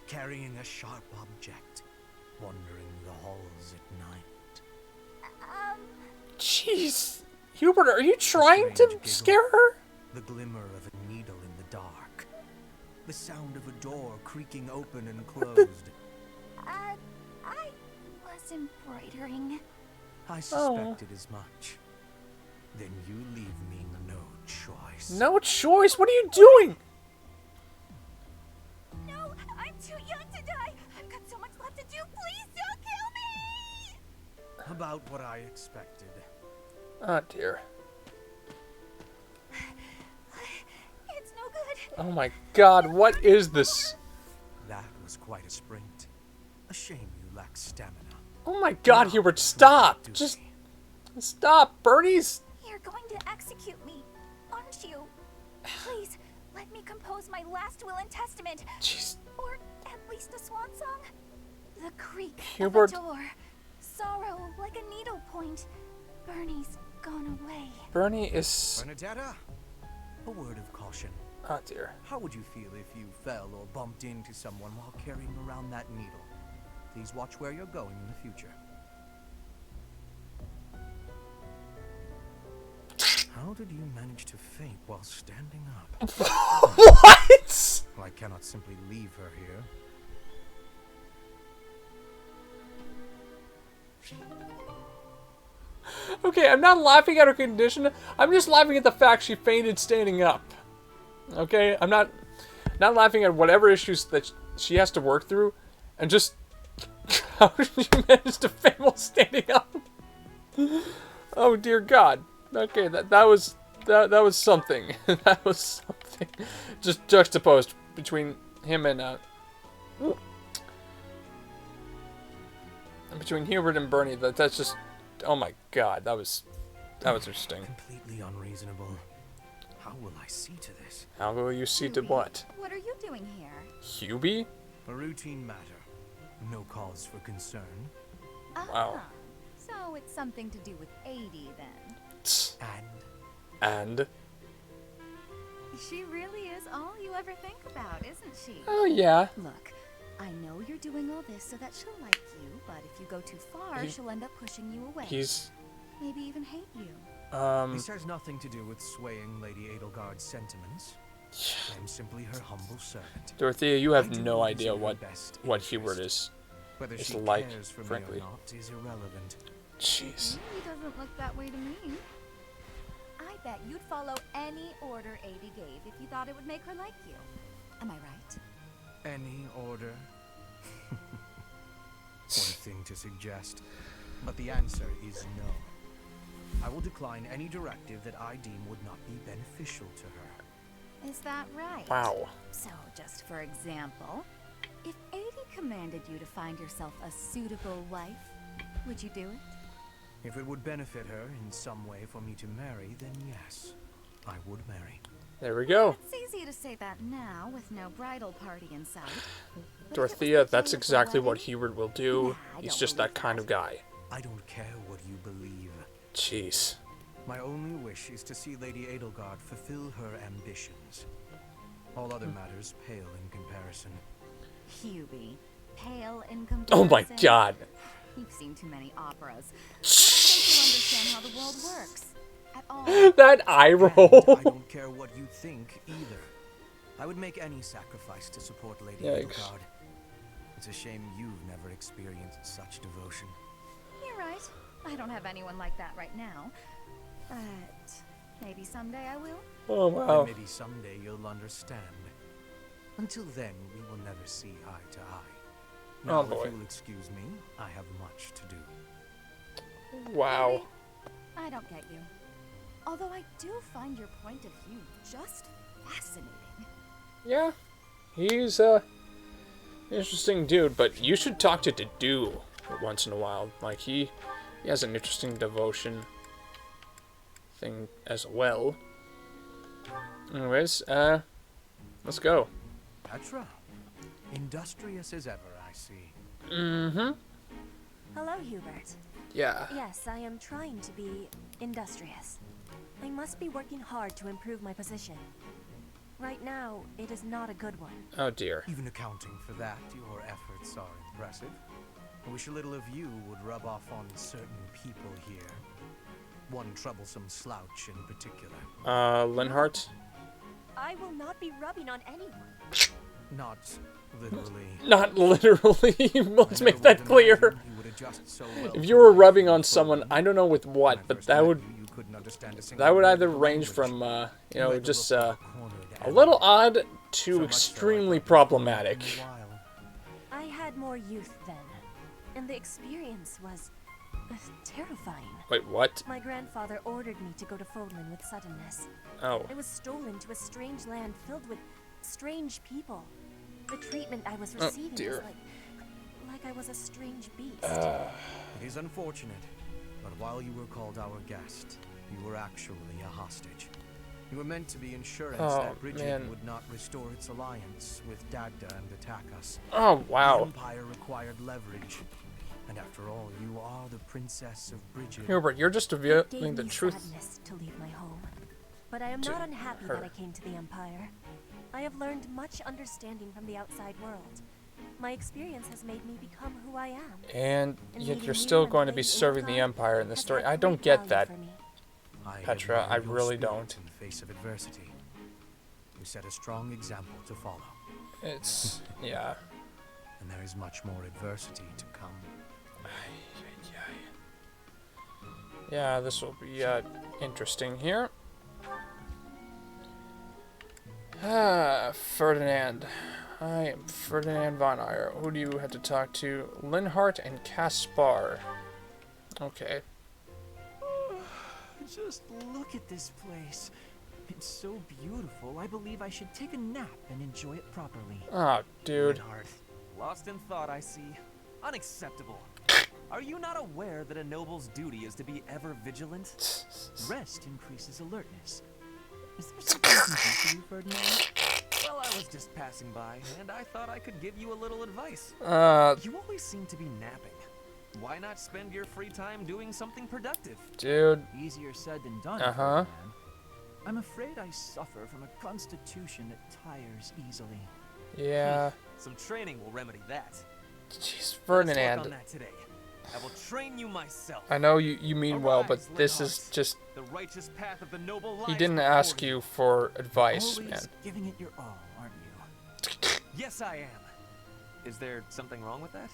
[SPEAKER 6] carrying a sharp object, wandering the halls at night.
[SPEAKER 1] Jeez. Hubert, are you trying to
[SPEAKER 6] Strange
[SPEAKER 1] scare her?
[SPEAKER 6] The glimmer of a needle in the dark. The sound of a door creaking open and closed.
[SPEAKER 3] I was embroidering.
[SPEAKER 6] I suspected as much. Then you leave me no choice.
[SPEAKER 1] No choice. What are you doing?
[SPEAKER 3] No, I'm too young to die! I've got so much left to do! Please don't kill me!
[SPEAKER 6] About what I expected.
[SPEAKER 1] Oh, dear.
[SPEAKER 3] It's no good.
[SPEAKER 1] Oh, my God. What is this?
[SPEAKER 6] That was quite a sprint. A shame you lack stamina.
[SPEAKER 1] Oh, my God, Hubert. Stop.
[SPEAKER 6] Duty.
[SPEAKER 1] Just stop. Bernie's...
[SPEAKER 3] You're going to execute me, aren't you? Please, let me compose my last will and testament.
[SPEAKER 1] Jeez.
[SPEAKER 3] Or at least a swan song. The creak
[SPEAKER 1] Hubert.
[SPEAKER 3] of a door. Sorrow like a needle point. Bernie's gone away.
[SPEAKER 1] Bernie is...
[SPEAKER 6] Bernadetta, a word of caution.
[SPEAKER 1] Oh, dear.
[SPEAKER 6] How would you feel if you fell or bumped into someone while carrying around that needle? Please watch where you're going in the future.
[SPEAKER 4] How did you manage to faint while standing up?
[SPEAKER 1] What?
[SPEAKER 4] Well, I cannot simply leave her here.
[SPEAKER 1] Okay, I'm not laughing at her condition. I'm just laughing at the fact she fainted standing up. Okay, I'm not laughing at whatever issues that she has to work through, and just how she managed to faint while standing up. Oh dear God. Okay, that was something. That was something. Just juxtaposed between him and between Hubert and Bernie. That's just, oh my God, that was interesting.
[SPEAKER 4] Completely unreasonable. How will I see to this?
[SPEAKER 1] How will you see to what?
[SPEAKER 3] What are you doing here?
[SPEAKER 1] Hubie?
[SPEAKER 4] A routine matter. No cause for concern.
[SPEAKER 1] Wow.
[SPEAKER 3] So it's something to do with 80 then.
[SPEAKER 1] And?
[SPEAKER 3] She really is all you ever think about, isn't she?
[SPEAKER 1] Oh yeah.
[SPEAKER 3] Look, I know you're doing all this so that she'll like you, but if you go too far, she'll end up pushing you away. Maybe even hate you.
[SPEAKER 4] This has nothing to do with swaying Lady Edelgard's sentiments. I am simply her humble servant.
[SPEAKER 1] Dorothea, you have no idea what Hubert is
[SPEAKER 4] Whether she
[SPEAKER 1] like,
[SPEAKER 4] cares for
[SPEAKER 1] frankly.
[SPEAKER 4] me or not is irrelevant.
[SPEAKER 1] Jeez.
[SPEAKER 3] He doesn't look that way to me. I bet you'd follow any order 80 gave if you thought it would make her like you. Am I right?
[SPEAKER 4] Any order? What a thing to suggest. But the answer is no. I will decline any directive that I deem would not be beneficial to her.
[SPEAKER 3] Is that right?
[SPEAKER 1] Wow.
[SPEAKER 3] So, just for example, if 80 commanded you to find yourself a suitable wife, would you do it?
[SPEAKER 4] If it would benefit her in some way for me to marry, then yes, I would marry.
[SPEAKER 1] There we go.
[SPEAKER 3] It's easy to say that now with no bridal party in sight.
[SPEAKER 1] Dorothea, that's exactly what Hubert will do. He's just that kind of guy.
[SPEAKER 4] I don't care what you believe.
[SPEAKER 1] Jeez.
[SPEAKER 4] My only wish is to see Lady Edelgard fulfill her ambitions. All other matters pale in comparison.
[SPEAKER 3] Hubie, pale in comparison.
[SPEAKER 1] Oh my God.
[SPEAKER 3] You've seen too many operas. I don't think you understand how the world works. At all.
[SPEAKER 1] That eye
[SPEAKER 4] And
[SPEAKER 1] roll.
[SPEAKER 4] I don't care what you think either. I would make any sacrifice to support Lady Edelgard. It's a shame you've never experienced such devotion.
[SPEAKER 3] You're right. I don't have anyone like that right now. But maybe someday I will.
[SPEAKER 1] Oh wow.
[SPEAKER 4] And maybe someday you'll understand. Until then, we will never see eye to eye. Now,
[SPEAKER 1] Oh boy.
[SPEAKER 4] if you'll excuse me, I have much to do.
[SPEAKER 1] Wow.
[SPEAKER 3] I don't get you. Although I do find your point of view just fascinating.
[SPEAKER 1] Yeah. He's a interesting dude, but you should talk to Dedu once in a while. Like he has an interesting devotion thing as well. Anyways, let's go.
[SPEAKER 4] Petra, industrious as ever, I see.
[SPEAKER 1] Mm-hmm.
[SPEAKER 8] Hello, Hubert.
[SPEAKER 1] Yeah.
[SPEAKER 8] Yes, I am trying to be industrious. I must be working hard to improve my position. Right now, it is not a good one.
[SPEAKER 1] Oh dear.
[SPEAKER 4] Even accounting for that, your efforts are impressive. I wish a little of you would rub off on certain people here. One troublesome slouch in particular.
[SPEAKER 1] Linhardt?
[SPEAKER 8] I will not be rubbing on anyone.
[SPEAKER 4] Not literally.
[SPEAKER 1] Not literally. Let's make that clear.
[SPEAKER 4] You would adjust so well
[SPEAKER 1] If
[SPEAKER 4] to
[SPEAKER 1] you were
[SPEAKER 4] my
[SPEAKER 1] rubbing on
[SPEAKER 4] physical
[SPEAKER 1] someone,
[SPEAKER 4] code.
[SPEAKER 1] I don't know with
[SPEAKER 4] When
[SPEAKER 1] what,
[SPEAKER 4] I
[SPEAKER 1] but
[SPEAKER 4] first
[SPEAKER 1] that
[SPEAKER 4] met
[SPEAKER 1] would
[SPEAKER 4] you, you couldn't understand a single
[SPEAKER 1] that would
[SPEAKER 4] word
[SPEAKER 1] either
[SPEAKER 4] of the
[SPEAKER 1] range
[SPEAKER 4] language.
[SPEAKER 1] from
[SPEAKER 4] You
[SPEAKER 1] you know,
[SPEAKER 4] had to
[SPEAKER 1] just
[SPEAKER 4] look
[SPEAKER 1] a
[SPEAKER 4] like a cornered
[SPEAKER 1] little
[SPEAKER 4] animal.
[SPEAKER 1] odd
[SPEAKER 4] So
[SPEAKER 1] to
[SPEAKER 4] much so I
[SPEAKER 1] extremely
[SPEAKER 4] thought
[SPEAKER 1] problematic.
[SPEAKER 4] you'd been wild.
[SPEAKER 8] I had more youth then, and the experience was terrifying.
[SPEAKER 1] Wait, what?
[SPEAKER 8] My grandfather ordered me to go to Fodlan with suddenness.
[SPEAKER 1] Oh.
[SPEAKER 8] I was stolen to a strange land filled with strange people. The treatment I was
[SPEAKER 1] Oh,
[SPEAKER 8] receiving
[SPEAKER 1] dear.
[SPEAKER 8] was like I was a strange beast.
[SPEAKER 4] It is unfortunate, but while you were called our guest, you were actually a hostage. You were meant to be insurance
[SPEAKER 1] Oh,
[SPEAKER 4] that Bridget
[SPEAKER 1] man.
[SPEAKER 4] would not restore its alliance with Dagda and attack us.
[SPEAKER 1] Oh,
[SPEAKER 4] The
[SPEAKER 1] wow.
[SPEAKER 4] Empire required leverage. And after all, you are the princess of Bridget.
[SPEAKER 1] Hubert, you're just
[SPEAKER 8] It
[SPEAKER 1] revealing
[SPEAKER 8] gave
[SPEAKER 1] the
[SPEAKER 8] me
[SPEAKER 1] truth.
[SPEAKER 8] sadness to leave my home. But I am
[SPEAKER 1] To
[SPEAKER 8] not unhappy
[SPEAKER 1] her.
[SPEAKER 8] that I came to the Empire. I have learned much understanding from the outside world. My experience has made me become who I am.
[SPEAKER 1] And
[SPEAKER 8] And
[SPEAKER 1] yet
[SPEAKER 8] meeting
[SPEAKER 1] you're
[SPEAKER 8] you
[SPEAKER 1] still
[SPEAKER 8] and
[SPEAKER 1] going to be
[SPEAKER 8] Lady
[SPEAKER 1] serving the
[SPEAKER 8] Edelgard
[SPEAKER 1] Empire in this
[SPEAKER 8] has
[SPEAKER 1] story.
[SPEAKER 8] had
[SPEAKER 1] I don't
[SPEAKER 8] great
[SPEAKER 1] get
[SPEAKER 8] value
[SPEAKER 1] that.
[SPEAKER 8] for me.
[SPEAKER 1] Petra. I really don't.
[SPEAKER 9] In the face of adversity, you set a strong example to follow.
[SPEAKER 1] It's yeah.
[SPEAKER 9] And there is much more adversity to come.
[SPEAKER 1] Yeah, this will be interesting here. Ferdinand. I am Ferdinand von Eyre. Who do you have to talk to? Linhardt and Caspar. Okay.
[SPEAKER 4] Just look at this place. It's so beautiful, I believe I should take a nap and enjoy it properly.
[SPEAKER 1] Oh, dude.
[SPEAKER 7] Linhardt, lost in thought, I see. Unacceptable. Are you not aware that a noble's duty is to be ever vigilant?
[SPEAKER 4] Rest increases alertness. Is there something I can do for you, Ferdinand?
[SPEAKER 7] Well, I was just passing by, and I thought I could give you a little advice. You always seem to be napping. Why not spend your free time doing something productive?
[SPEAKER 1] Dude.
[SPEAKER 4] Easier said than done,
[SPEAKER 1] Uh-huh.
[SPEAKER 4] Ferdinand. I'm afraid I suffer from a constitution that tires easily.
[SPEAKER 1] Yeah.
[SPEAKER 7] Some training will remedy that.
[SPEAKER 1] Jeez,
[SPEAKER 7] Let's work
[SPEAKER 1] Ferdinand.
[SPEAKER 7] on that today. I will train you myself.
[SPEAKER 1] I know you mean well, but
[SPEAKER 7] Arise,
[SPEAKER 1] this is
[SPEAKER 7] Linhardt.
[SPEAKER 1] just...
[SPEAKER 7] The righteous path of the noble
[SPEAKER 1] He
[SPEAKER 7] lies
[SPEAKER 1] didn't
[SPEAKER 7] before
[SPEAKER 1] ask you for advice,
[SPEAKER 4] Always
[SPEAKER 1] man.
[SPEAKER 4] giving it your all, aren't you?
[SPEAKER 7] Yes, I am. Is there something wrong with that?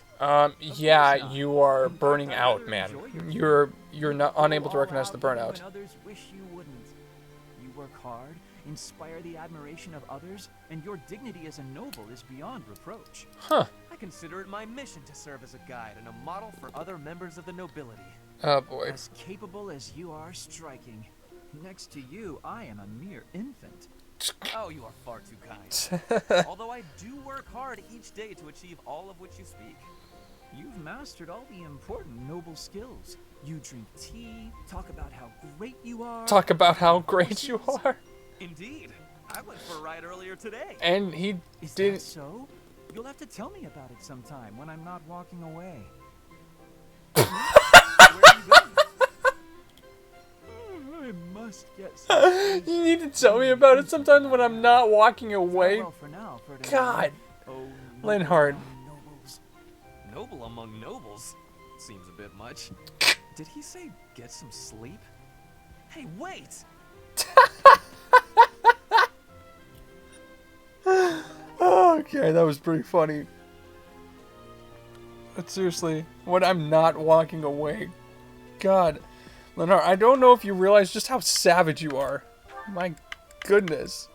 [SPEAKER 1] Yeah,
[SPEAKER 4] not.
[SPEAKER 1] you are burning
[SPEAKER 4] I'd
[SPEAKER 1] out,
[SPEAKER 4] rather
[SPEAKER 1] man.
[SPEAKER 4] enjoy your
[SPEAKER 1] You're not unable to
[SPEAKER 4] Go all
[SPEAKER 1] recognize the
[SPEAKER 4] out even
[SPEAKER 1] burnout.
[SPEAKER 4] when others wish you wouldn't. You work hard, inspire the admiration of others, and your dignity as a noble is beyond reproach.
[SPEAKER 1] Huh.
[SPEAKER 7] I consider it my mission to serve as a guide and a model for other members of the nobility.
[SPEAKER 1] Oh boy.
[SPEAKER 4] As capable as you are striking. Next to you, I am a mere infant.
[SPEAKER 7] Oh, you are far too kind. Although I do work hard each day to achieve all of which you speak.
[SPEAKER 4] You've mastered all the important noble skills. You drink tea, talk about how great you are.
[SPEAKER 1] Talk about how great you are.
[SPEAKER 7] Indeed. I went for a ride earlier today.
[SPEAKER 1] And he
[SPEAKER 4] Is that
[SPEAKER 1] did...
[SPEAKER 4] so? You'll have to tell me about it sometime when I'm not walking away.
[SPEAKER 7] Where are you going?
[SPEAKER 4] I must get some.
[SPEAKER 1] You need to tell me about it sometimes when I'm not walking away.
[SPEAKER 4] Well, for now, Ferdinand.
[SPEAKER 1] God.
[SPEAKER 4] Oh,
[SPEAKER 1] Linhardt.
[SPEAKER 4] nobles.
[SPEAKER 7] Noble among nobles? Seems a bit much. Did he say get some sleep? Hey, wait!
[SPEAKER 1] Okay, that was pretty funny. But seriously, when I'm not walking away, God, Linhardt, I don't know if you realize just how savage you are. My goodness,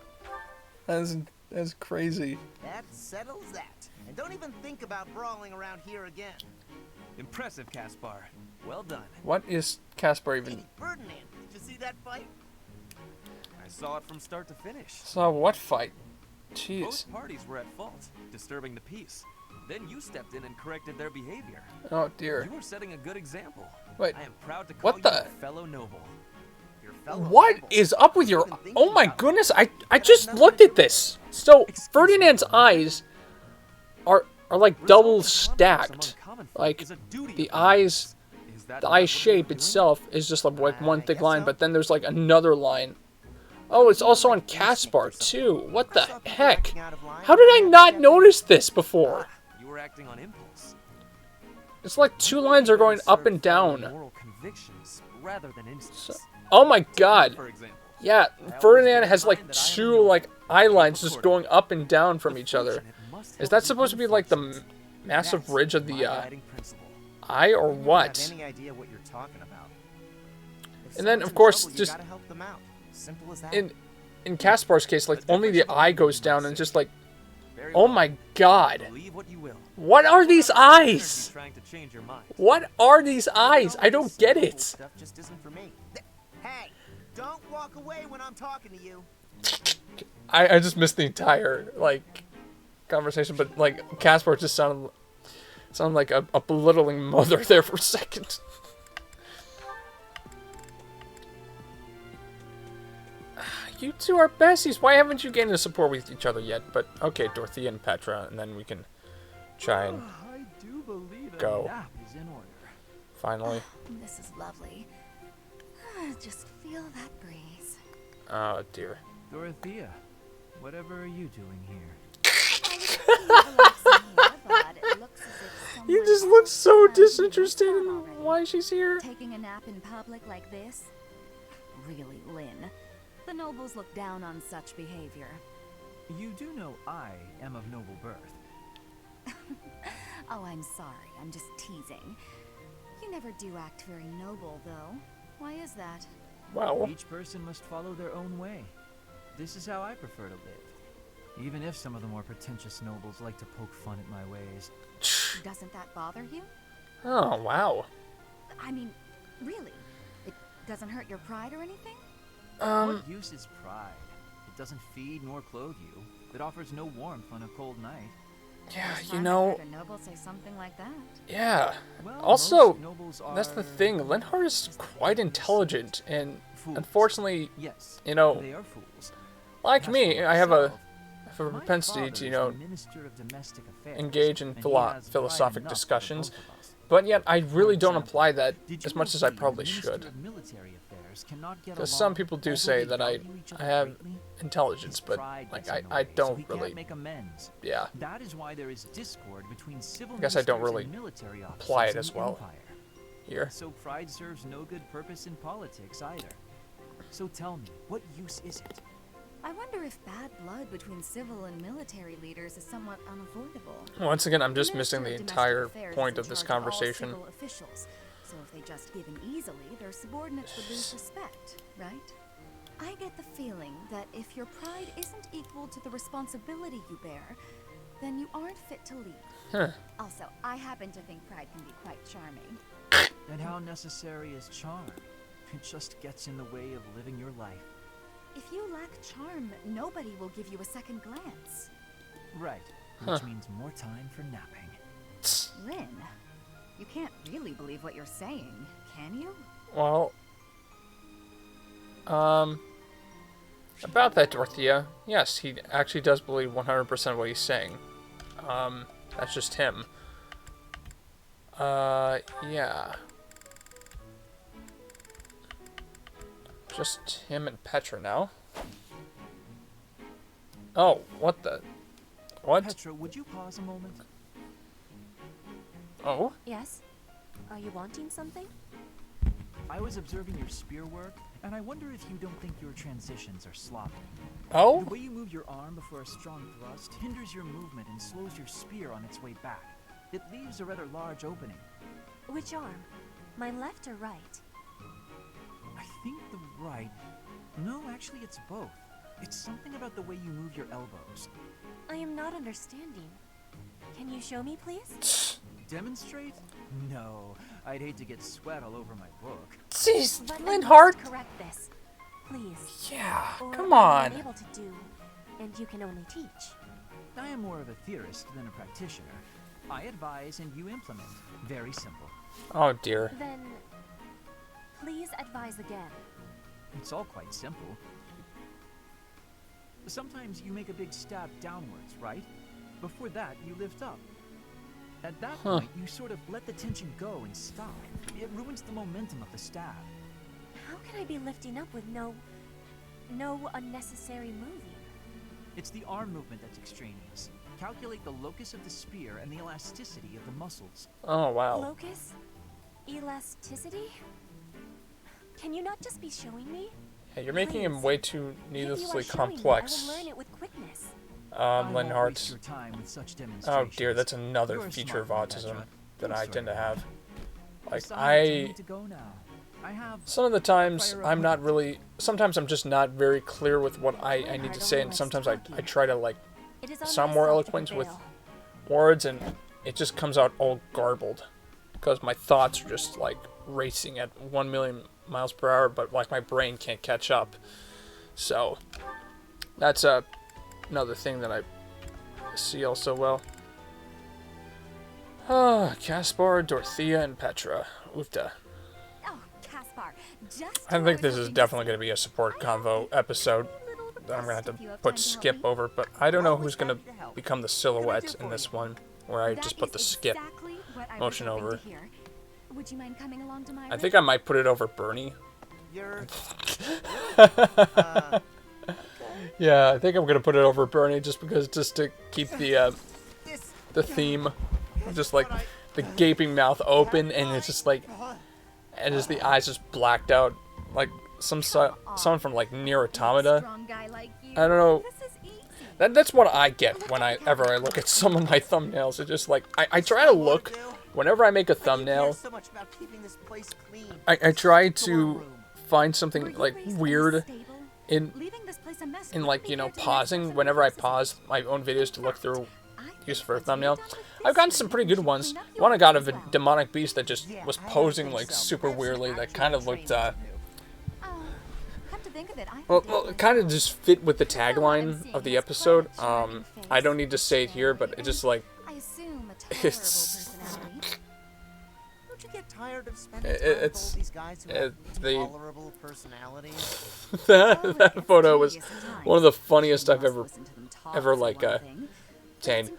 [SPEAKER 1] that's crazy.
[SPEAKER 5] That settles that. And don't even think about brawling around here again.
[SPEAKER 7] Impressive, Caspar. Well done.
[SPEAKER 1] What is Caspar even?
[SPEAKER 5] Hey, Ferdinand, did you see that fight?
[SPEAKER 7] I saw it from start to finish.
[SPEAKER 1] Saw what fight? Jeez.
[SPEAKER 7] Both parties were at fault, disturbing the peace. Then you stepped in and corrected their behavior.
[SPEAKER 1] Oh dear.
[SPEAKER 7] You were setting a good example.
[SPEAKER 1] Wait.
[SPEAKER 7] I am proud to call
[SPEAKER 1] What
[SPEAKER 7] you
[SPEAKER 1] the?
[SPEAKER 7] a fellow noble.
[SPEAKER 5] Your fellow
[SPEAKER 1] What
[SPEAKER 5] noble.
[SPEAKER 1] is up with your?
[SPEAKER 5] Even thinking
[SPEAKER 1] Oh my
[SPEAKER 5] about it.
[SPEAKER 1] goodness! I just looked at this. So Ferdinand's eyes are like double stacked. Like the eyes, the eye shape itself is just like one thick line, but then there's like another line. Oh, it's also on Caspar too. What the heck? How did I not notice this before?
[SPEAKER 7] You were acting on impulse.
[SPEAKER 1] It's like two lines are going up and down.
[SPEAKER 7] Moral convictions rather than instincts.
[SPEAKER 1] Oh my god.
[SPEAKER 7] For example,
[SPEAKER 1] Yeah, Ferdinand has like two like eye lines just going up and down from each other. Is that supposed to be like the massive ridge of the
[SPEAKER 7] guiding principle.
[SPEAKER 1] eye or
[SPEAKER 5] I don't
[SPEAKER 1] what?
[SPEAKER 5] have any idea what you're talking about. If
[SPEAKER 1] And then,
[SPEAKER 5] someone's
[SPEAKER 1] of
[SPEAKER 5] in
[SPEAKER 1] course,
[SPEAKER 5] trouble, you
[SPEAKER 1] just
[SPEAKER 5] gotta help them out. Simple as that.
[SPEAKER 1] In Caspar's case, like only the eye goes down and just like,
[SPEAKER 7] Very
[SPEAKER 1] oh
[SPEAKER 7] well.
[SPEAKER 1] my god.
[SPEAKER 7] Believe what you will.
[SPEAKER 1] What are these eyes?
[SPEAKER 7] Trying to change your mind.
[SPEAKER 1] What are these eyes? I don't get
[SPEAKER 5] Noble
[SPEAKER 1] it.
[SPEAKER 5] Stuff just isn't for me. Hey, don't walk away when I'm talking to you.
[SPEAKER 1] I just missed the entire like conversation, but like Caspar just sounded like a belittling mother there for a second. You two are besties. Why haven't you gained the support with each other yet? But okay, Dorothea and Petra, and then we can try and
[SPEAKER 4] I do believe
[SPEAKER 1] Go.
[SPEAKER 4] a nap is in order.
[SPEAKER 1] finally.
[SPEAKER 8] This is lovely. Just feel that breeze.
[SPEAKER 1] Oh dear.
[SPEAKER 4] Dorothea, whatever are you doing here?
[SPEAKER 1] You just look so disinterested in why she's here.
[SPEAKER 2] Taking a nap in public like this? Really, Lynn. The nobles look down on such behavior.
[SPEAKER 4] You do know I am of noble birth.
[SPEAKER 2] Oh, I'm sorry. I'm just teasing. You never do act very noble, though. Why is that?
[SPEAKER 1] Well,
[SPEAKER 4] Each person must follow their own way. This is how I prefer to live. Even if some of the more pretentious nobles like to poke fun at my ways.
[SPEAKER 2] Doesn't that bother you?
[SPEAKER 1] oh wow.
[SPEAKER 2] I mean, really? It doesn't hurt your pride or anything?
[SPEAKER 4] What use is pride? It doesn't feed nor clothe you. It offers no warmth on a cold night.
[SPEAKER 1] Yeah,
[SPEAKER 2] First
[SPEAKER 1] you
[SPEAKER 2] time
[SPEAKER 1] know.
[SPEAKER 2] I heard a noble say something like that.
[SPEAKER 1] Yeah.
[SPEAKER 4] Well,
[SPEAKER 1] Also,
[SPEAKER 4] most nobles
[SPEAKER 1] that's the
[SPEAKER 4] are-
[SPEAKER 1] thing. Linhardt is quite intelligent, and
[SPEAKER 4] Fools.
[SPEAKER 1] unfortunately,
[SPEAKER 4] Yes,
[SPEAKER 1] you know,
[SPEAKER 4] they are fools.
[SPEAKER 1] like
[SPEAKER 4] As
[SPEAKER 1] me,
[SPEAKER 4] for
[SPEAKER 1] I have a
[SPEAKER 4] myself, my
[SPEAKER 1] propensity
[SPEAKER 4] father
[SPEAKER 1] to,
[SPEAKER 4] is
[SPEAKER 1] you know,
[SPEAKER 4] the Minister of Domestic Affairs,
[SPEAKER 1] engage in
[SPEAKER 4] and he has
[SPEAKER 1] philosophic
[SPEAKER 4] pride enough for
[SPEAKER 1] discussions,
[SPEAKER 4] both of us.
[SPEAKER 1] but yet I really
[SPEAKER 4] For
[SPEAKER 1] don't
[SPEAKER 4] example,
[SPEAKER 1] apply that
[SPEAKER 4] did
[SPEAKER 1] as
[SPEAKER 4] you
[SPEAKER 1] much as I
[SPEAKER 4] agree
[SPEAKER 1] probably
[SPEAKER 4] the Minister
[SPEAKER 1] should.
[SPEAKER 4] of Military Affairs cannot get
[SPEAKER 1] Because
[SPEAKER 4] along,
[SPEAKER 1] some people do
[SPEAKER 4] although
[SPEAKER 1] say
[SPEAKER 4] they
[SPEAKER 1] that I
[SPEAKER 4] value each other
[SPEAKER 1] have
[SPEAKER 4] greatly?
[SPEAKER 1] intelligence,
[SPEAKER 4] His
[SPEAKER 1] but
[SPEAKER 4] pride
[SPEAKER 1] like
[SPEAKER 4] gets in the
[SPEAKER 1] I
[SPEAKER 4] way, so
[SPEAKER 1] don't
[SPEAKER 4] he
[SPEAKER 1] really,
[SPEAKER 4] can't make amends.
[SPEAKER 1] yeah,
[SPEAKER 4] That is why there is discord between civil
[SPEAKER 1] I guess I don't
[SPEAKER 4] ministers
[SPEAKER 1] really
[SPEAKER 4] and military
[SPEAKER 1] apply
[SPEAKER 4] officers
[SPEAKER 1] it
[SPEAKER 4] in
[SPEAKER 1] as
[SPEAKER 4] the
[SPEAKER 1] well
[SPEAKER 4] Empire.
[SPEAKER 1] here.
[SPEAKER 4] So pride serves no good purpose in politics either. So tell me, what use is it?
[SPEAKER 2] I wonder if bad blood between civil and military leaders is somewhat unavoidable.
[SPEAKER 1] Once again, I'm just
[SPEAKER 2] Minister
[SPEAKER 1] missing the
[SPEAKER 2] of Domestic
[SPEAKER 1] entire
[SPEAKER 2] Affairs
[SPEAKER 1] point
[SPEAKER 2] is
[SPEAKER 1] of
[SPEAKER 2] in
[SPEAKER 1] this
[SPEAKER 2] charge all
[SPEAKER 1] conversation.
[SPEAKER 2] civil officials, so if they just give in easily, their subordinates would lose respect, right? I get the feeling that if your pride isn't equal to the responsibility you bear, then you aren't fit to lead.
[SPEAKER 1] Huh.
[SPEAKER 2] Also, I happen to think pride can be quite charming.
[SPEAKER 4] And how necessary is charm? It just gets in the way of living your life.
[SPEAKER 2] If you lack charm, nobody will give you a second glance.
[SPEAKER 4] Right,
[SPEAKER 1] Huh.
[SPEAKER 4] which means more time for napping.
[SPEAKER 2] Lynn, you can't really believe what you're saying, can you?
[SPEAKER 1] Well, about that, Dorothea, yes, he actually does believe 100% what he's saying. That's just him. Yeah. Just him and Petra now. Oh, what the? What?
[SPEAKER 4] Petra, would you pause a moment?
[SPEAKER 1] Oh?
[SPEAKER 8] Yes? Are you wanting something?
[SPEAKER 4] I was observing your spear work, and I wonder if you don't think your transitions are sloppy.
[SPEAKER 1] Oh?
[SPEAKER 4] The way you move your arm before a strong thrust hinders your movement and slows your spear on its way back. It leaves a rather large opening.
[SPEAKER 8] Which arm? My left or right?
[SPEAKER 4] I think the right... No, actually it's both. It's something about the way you move your elbows.
[SPEAKER 8] I am not understanding. Can you show me, please?
[SPEAKER 4] Demonstrate? No, I'd hate to get sweat all over my book.
[SPEAKER 1] Jeez,
[SPEAKER 8] But I
[SPEAKER 1] Linhardt!
[SPEAKER 8] must correct this. Please.
[SPEAKER 1] Yeah,
[SPEAKER 8] Or
[SPEAKER 1] come
[SPEAKER 8] I'm
[SPEAKER 1] on.
[SPEAKER 8] unable to do, and you can only teach.
[SPEAKER 4] I am more of a theorist than a practitioner. I advise and you implement. Very simple.
[SPEAKER 1] Oh dear.
[SPEAKER 8] Then, please advise again.
[SPEAKER 4] It's all quite simple. Sometimes you make a big stab downwards, right? Before that, you lift up. At that
[SPEAKER 1] Huh.
[SPEAKER 4] point, you sort of let the tension go and stop. It ruins the momentum of the stab.
[SPEAKER 8] How can I be lifting up with no unnecessary moving?
[SPEAKER 4] It's the arm movement that's extraneous. Calculate the locus of the spear and the elasticity of the muscles.
[SPEAKER 1] Oh wow.
[SPEAKER 8] Locus? Elasticity? Can you not just be showing me?
[SPEAKER 1] Yeah, you're making him
[SPEAKER 8] Please.
[SPEAKER 1] way too
[SPEAKER 8] If you
[SPEAKER 1] needlessly
[SPEAKER 8] are showing me,
[SPEAKER 1] complex.
[SPEAKER 8] I will learn it with quickness.
[SPEAKER 4] I won't waste
[SPEAKER 1] Linhardt.
[SPEAKER 4] your time with such
[SPEAKER 1] Oh
[SPEAKER 4] demonstrations.
[SPEAKER 1] dear, that's another
[SPEAKER 4] You're a
[SPEAKER 1] feature of
[SPEAKER 4] smart one,
[SPEAKER 1] autism
[SPEAKER 4] Petra.
[SPEAKER 1] that
[SPEAKER 4] Don't
[SPEAKER 1] I
[SPEAKER 4] sweat
[SPEAKER 1] tend to
[SPEAKER 4] it.
[SPEAKER 1] have. Like,
[SPEAKER 4] Besides, I
[SPEAKER 1] I...
[SPEAKER 4] need to go now. I have
[SPEAKER 1] Some of the times,
[SPEAKER 4] prior
[SPEAKER 1] I'm not
[SPEAKER 4] appointment.
[SPEAKER 1] really... Sometimes I'm just not very clear with what I need
[SPEAKER 8] Linhardt
[SPEAKER 1] to say, and
[SPEAKER 8] only
[SPEAKER 1] sometimes
[SPEAKER 8] likes
[SPEAKER 1] I
[SPEAKER 8] talking.
[SPEAKER 1] try to, like,
[SPEAKER 8] It is on
[SPEAKER 1] sound more
[SPEAKER 8] myself to
[SPEAKER 1] eloquent with
[SPEAKER 8] prevail.
[SPEAKER 1] words, and it just comes out all garbled. Because my thoughts are just, like, racing at 1 million miles per hour, but, like, my brain can't catch up. So, that's another thing that I see also well. Ah, Caspar, Dorothea, and Petra. Oofta.
[SPEAKER 2] Oh, Caspar, just
[SPEAKER 1] I think this is definitely going to be a support convo episode that I'm going to have to put skip over, but I don't know who's going to become the silhouette in this one, where I just put the skip motion over.
[SPEAKER 2] Would you mind coming along to my
[SPEAKER 1] I think I might put it over Bernie.
[SPEAKER 5] You're...
[SPEAKER 1] Yeah, I think I'm going to put it over Bernie just to keep the
[SPEAKER 5] this...
[SPEAKER 1] theme, just like the gaping mouth open, and it's just like, and just the eyes just blacked out, like someone from like Near Automata.
[SPEAKER 3] Strong guy like you.
[SPEAKER 1] I don't know.
[SPEAKER 3] This is easy.
[SPEAKER 1] That's what I get whenever I look at some of my thumbnails. It's just like I try to look whenever I make a thumbnail.
[SPEAKER 5] So much about keeping this place clean.
[SPEAKER 1] I try to find something like weird in like, you know, pausing. Whenever I pause my own videos to look through use for a thumbnail, I've gotten some pretty good ones. One I got of a demonic beast that just was posing like super weirdly. That kind of looked well, it kind of just fit with the tagline of the episode. I don't need to say it here, but it just like it's.
[SPEAKER 5] Don't you get tired of spending time with all these guys who have tolerable personalities?
[SPEAKER 1] that photo was one of the funniest I've ever like obtained.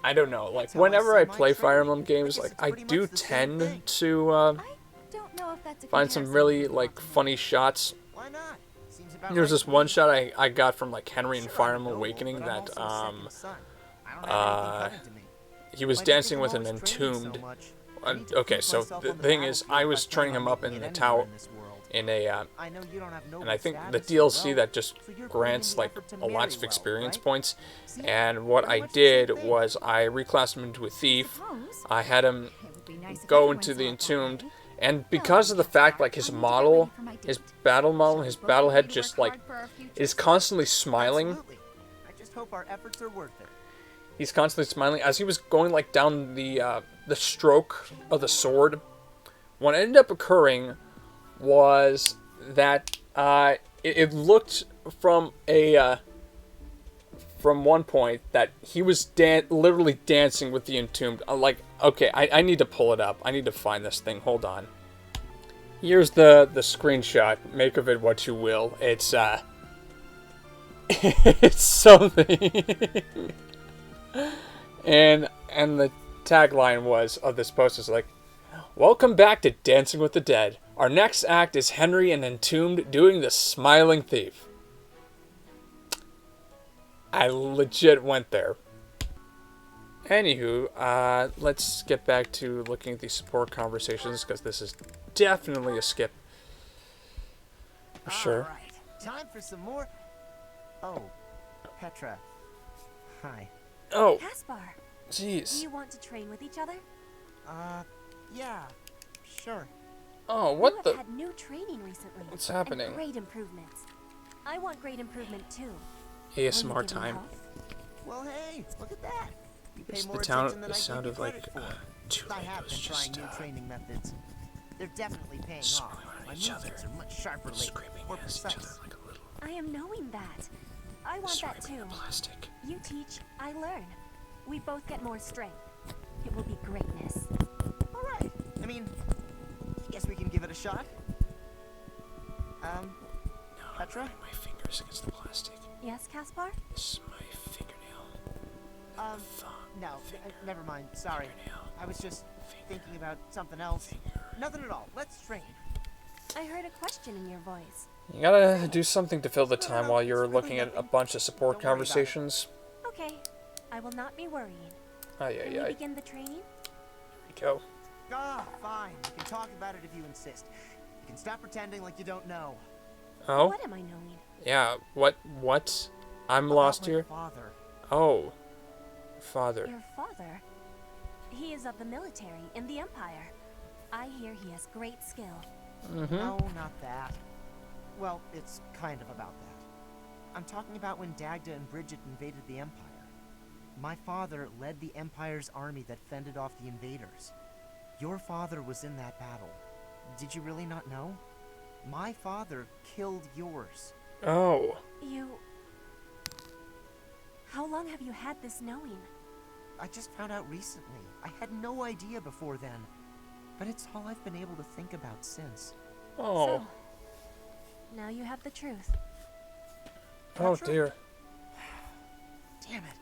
[SPEAKER 1] I don't know, like whenever I play Fire Emblem games, like I do tend to find some really like funny shots.
[SPEAKER 5] Why not?
[SPEAKER 1] There's this one shot I got from like Henry in Fire Emblem Awakening that he was dancing with an entombed. Okay, so the thing is, I was training him up in the tower in a and I think the DLC that just grants like a lot of experience points. And what I did was I reclassed him into a thief. I had him go into the entombed. And because of the fact, like, his battle model, his battle head just, like, is constantly smiling.
[SPEAKER 5] I just hope our efforts are worth it.
[SPEAKER 1] He's constantly smiling. As he was going, like, down the stroke of the sword, what ended up occurring was that, it looked from from one point that he was literally dancing with the entombed. I'm like, okay, I need to pull it up. I need to find this thing. Hold on. Here's the screenshot. Make of it what you will. It's it's something. and the tagline was of this post is like, "Welcome back to Dancing with the Dead. Our next act is Henry and Entombed doing the Smiling Thief." I legit went there. Anywho, let's get back to looking at these support conversations, because this is definitely a skip. For sure.
[SPEAKER 5] Alright, time for some more. Oh, Petra. Hi.
[SPEAKER 1] Oh.
[SPEAKER 8] Caspar.
[SPEAKER 1] Jeez.
[SPEAKER 8] Do you want to train with each other?
[SPEAKER 5] Yeah, sure.
[SPEAKER 1] Oh, what
[SPEAKER 8] you
[SPEAKER 1] the?
[SPEAKER 8] have had new training recently.
[SPEAKER 1] What's happening?
[SPEAKER 8] And great improvements. I want great improvement too.
[SPEAKER 1] ASMR time.
[SPEAKER 5] Well, hey, look at that. You pay
[SPEAKER 1] It's
[SPEAKER 5] more
[SPEAKER 1] the sound of like two
[SPEAKER 5] I have been trying new training methods. They're definitely paying off. My movements are much sharper lately, more precise.
[SPEAKER 1] Like a little
[SPEAKER 8] I am knowing that. I want that too.
[SPEAKER 1] plastic.
[SPEAKER 8] You teach, I learn. We both get more strength. It will be greatness.
[SPEAKER 5] All right. I mean, I guess we can give it a shot. Petra?
[SPEAKER 1] My fingers against the plastic.
[SPEAKER 8] Yes, Caspar?
[SPEAKER 1] This is my fingernail.
[SPEAKER 5] No, never mind. Sorry. I was just thinking about something else. Nothing at all. Let's train.
[SPEAKER 8] I heard a question in your voice.
[SPEAKER 1] You gotta do something to fill the time while you're looking at a bunch of support conversations.
[SPEAKER 8] Okay. I will not be worrying.
[SPEAKER 1] Can
[SPEAKER 8] we begin the training?
[SPEAKER 1] Here we go.
[SPEAKER 5] Fine. We can talk about it if you insist. You can stop pretending like you don't know.
[SPEAKER 1] Oh?
[SPEAKER 8] What am I knowing?
[SPEAKER 1] Yeah, what? I'm lost here.
[SPEAKER 5] Father.
[SPEAKER 1] Oh. Father.
[SPEAKER 8] Your father? He is of the military in the Empire. I hear he has great skill.
[SPEAKER 1] Mm-hmm.
[SPEAKER 5] No, not that. Well, it's kind of about that. I'm talking about when Dagda and Bridget invaded the Empire. My father led the Empire's army that fended off the invaders. Your father was in that battle. Did you really not know? My father killed yours.
[SPEAKER 1] Oh.
[SPEAKER 8] How long have you had this knowing?
[SPEAKER 5] I just found out recently. I had no idea before then. But it's all I've been able to think about since.
[SPEAKER 1] Oh.
[SPEAKER 8] So, now you have the truth.
[SPEAKER 1] Oh
[SPEAKER 5] Petra?
[SPEAKER 1] dear.
[SPEAKER 5] Damn it.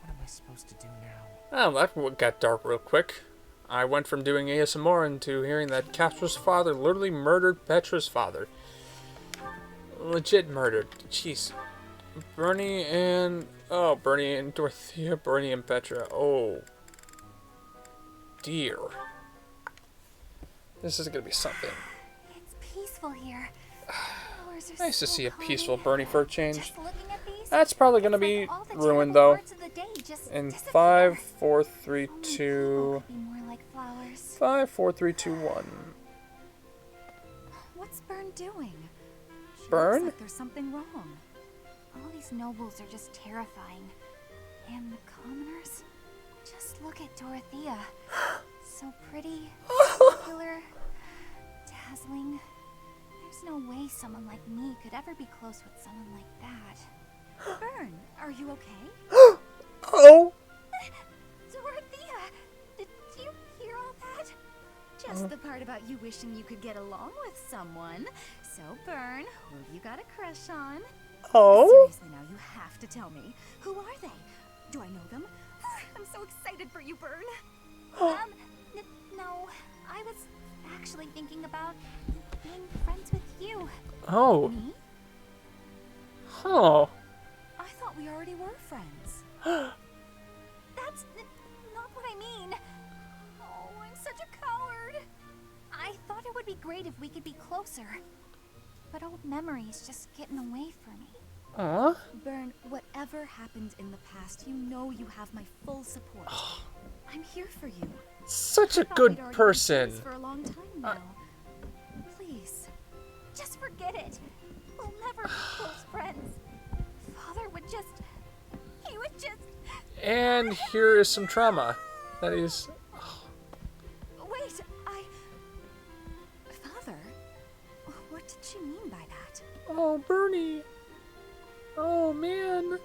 [SPEAKER 5] What am I supposed to do now?
[SPEAKER 1] Oh, that got dark real quick. I went from doing ASMR into hearing that Caspar's father literally murdered Petra's father. Legit murdered. Jeez. Bernie and Dorothea, Bernie and Petra. Oh. Dear. This is gonna be something.
[SPEAKER 8] It's
[SPEAKER 3] peaceful here. Flowers are
[SPEAKER 1] Nice to
[SPEAKER 3] so
[SPEAKER 1] see a
[SPEAKER 3] calming.
[SPEAKER 1] peaceful Bernie for a change.
[SPEAKER 3] Just looking at these,
[SPEAKER 1] That's probably gonna
[SPEAKER 3] it's
[SPEAKER 1] be
[SPEAKER 3] like all the
[SPEAKER 1] ruined
[SPEAKER 3] terrible
[SPEAKER 1] though.
[SPEAKER 3] parts of the day just
[SPEAKER 1] In
[SPEAKER 3] disappear.
[SPEAKER 1] 5, 4, 3,
[SPEAKER 3] Only
[SPEAKER 1] 2.
[SPEAKER 3] people could be more like flowers.
[SPEAKER 1] 5, 4, 3, 2, 1.
[SPEAKER 3] What's Bern doing? She
[SPEAKER 1] Bern?
[SPEAKER 3] looks like there's something wrong. All these nobles are just terrifying. And the commoners? Just look at Dorothea. So pretty, popular, dazzling. There's no way someone like me could ever be close with someone like that. Bern, are you okay?
[SPEAKER 1] Oh!
[SPEAKER 3] Dorothea! Did you hear all that? Just the part about you wishing you could get along with someone. So, Bern, who have you got a crush on?
[SPEAKER 1] Oh!
[SPEAKER 3] Seriously now, you have to tell me. Who are they? Do I know them? I'm so excited for you, Bern. No. I was actually thinking about being friends with you.
[SPEAKER 1] Oh.
[SPEAKER 3] Me?
[SPEAKER 1] Huh.
[SPEAKER 3] I thought we already were friends. That's not what I mean. Oh, I'm such a coward. I thought it would be great if we could be closer. But old memories just getting away from me.
[SPEAKER 1] Aw.
[SPEAKER 3] Bern, whatever happened in the past, you know you have my full support. I'm here for you.
[SPEAKER 1] Such a
[SPEAKER 3] Thought
[SPEAKER 1] good
[SPEAKER 3] we'd already been
[SPEAKER 1] person.
[SPEAKER 3] friends for a long time now. Please, just forget it. We'll never be close friends. Father would just... He would just...
[SPEAKER 1] And here is some trauma. That is...
[SPEAKER 3] Wait, Father? What did she mean by that?
[SPEAKER 1] Oh, Bernie. Oh, man.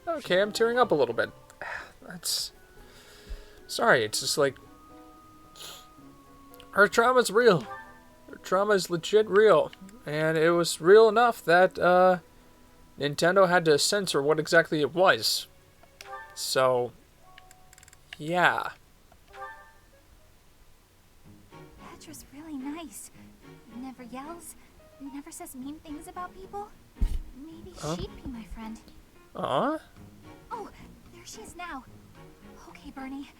[SPEAKER 1] Okay, I'm tearing up a little bit. That's... Sorry, it's just like... Her trauma's real. Her trauma is legit real. And it was real enough that, Nintendo had to censor what exactly it was. So... Yeah.
[SPEAKER 3] Petra's really nice. Never yells. Never says mean things about people. Maybe she'd be my friend.
[SPEAKER 1] Aw.
[SPEAKER 3] Oh, there she is now. Okay, Bernie.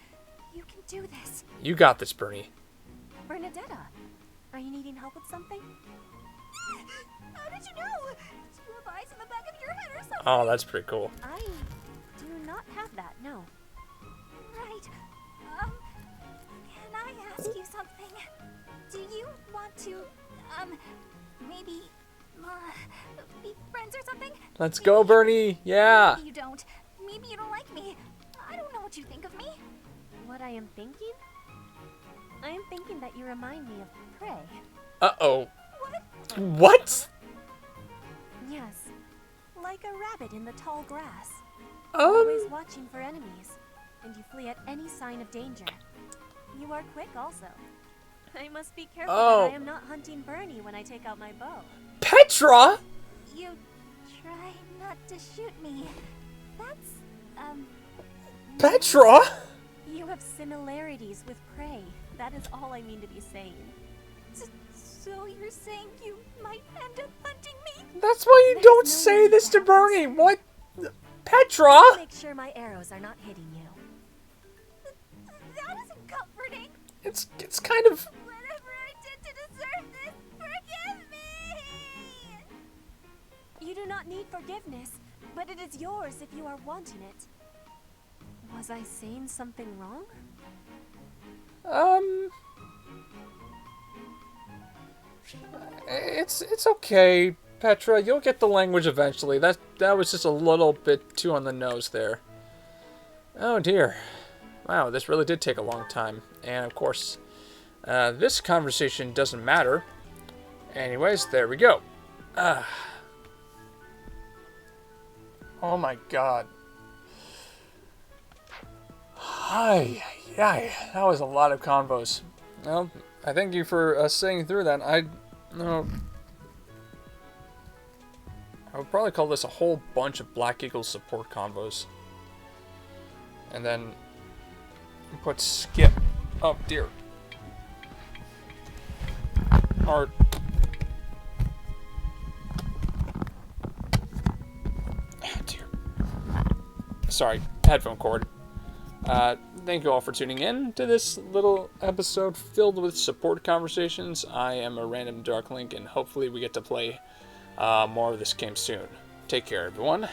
[SPEAKER 3] You can do this.
[SPEAKER 1] You got this, Bernie.
[SPEAKER 8] Bernadetta, are you needing help with something?
[SPEAKER 3] How did you know? Do you have eyes in the back of your head or something?
[SPEAKER 1] Oh, that's pretty cool.
[SPEAKER 8] I do not have that, no.
[SPEAKER 3] Right. Can I ask you something? Do you want to, maybe, be friends or something?
[SPEAKER 1] Let's go, Bernie. Yeah.
[SPEAKER 3] Maybe you don't. Maybe you don't like me. I don't know what you think of me.
[SPEAKER 8] What I am thinking? I am thinking that you remind me of prey.
[SPEAKER 1] Uh-oh.
[SPEAKER 3] What?
[SPEAKER 1] What?
[SPEAKER 8] Yes, like a rabbit in the tall grass. Always watching for enemies, and you flee at any sign of danger. You are quick also. I must be careful that I am not hunting Bernie when I take out my bow.
[SPEAKER 1] Petra?
[SPEAKER 3] You try not to shoot me. That's,
[SPEAKER 1] Petra?
[SPEAKER 8] You have similarities with prey. That is all I mean to be saying.
[SPEAKER 3] So you're saying you might end up hunting me?
[SPEAKER 1] That's why you don't say this to Bernie. What? Petra?
[SPEAKER 8] Make sure my arrows are not hitting you.
[SPEAKER 3] That isn't comforting.
[SPEAKER 1] It's kind of...
[SPEAKER 3] Whatever I did to deserve this, forgive me!
[SPEAKER 8] You do not need forgiveness, but it is yours if you are wanting it. Was I saying something wrong?
[SPEAKER 1] It's okay, Petra. You'll get the language eventually. That was just a little bit too on the nose there. Oh dear. Wow, this really did take a long time. And of course, this conversation doesn't matter. Anyways, there we go. Oh my god. Hi. Yeah, that was a lot of convos. Well, I thank you for sitting through that. I would probably call this a whole bunch of Black Eagle support convos. And then put skip. Oh dear. Or oh dear. Sorry, headphone cord. Thank you all for tuning in to this little episode filled with support conversations. I am a random Dark Link, and hopefully we get to play more of this game soon. Take care, everyone.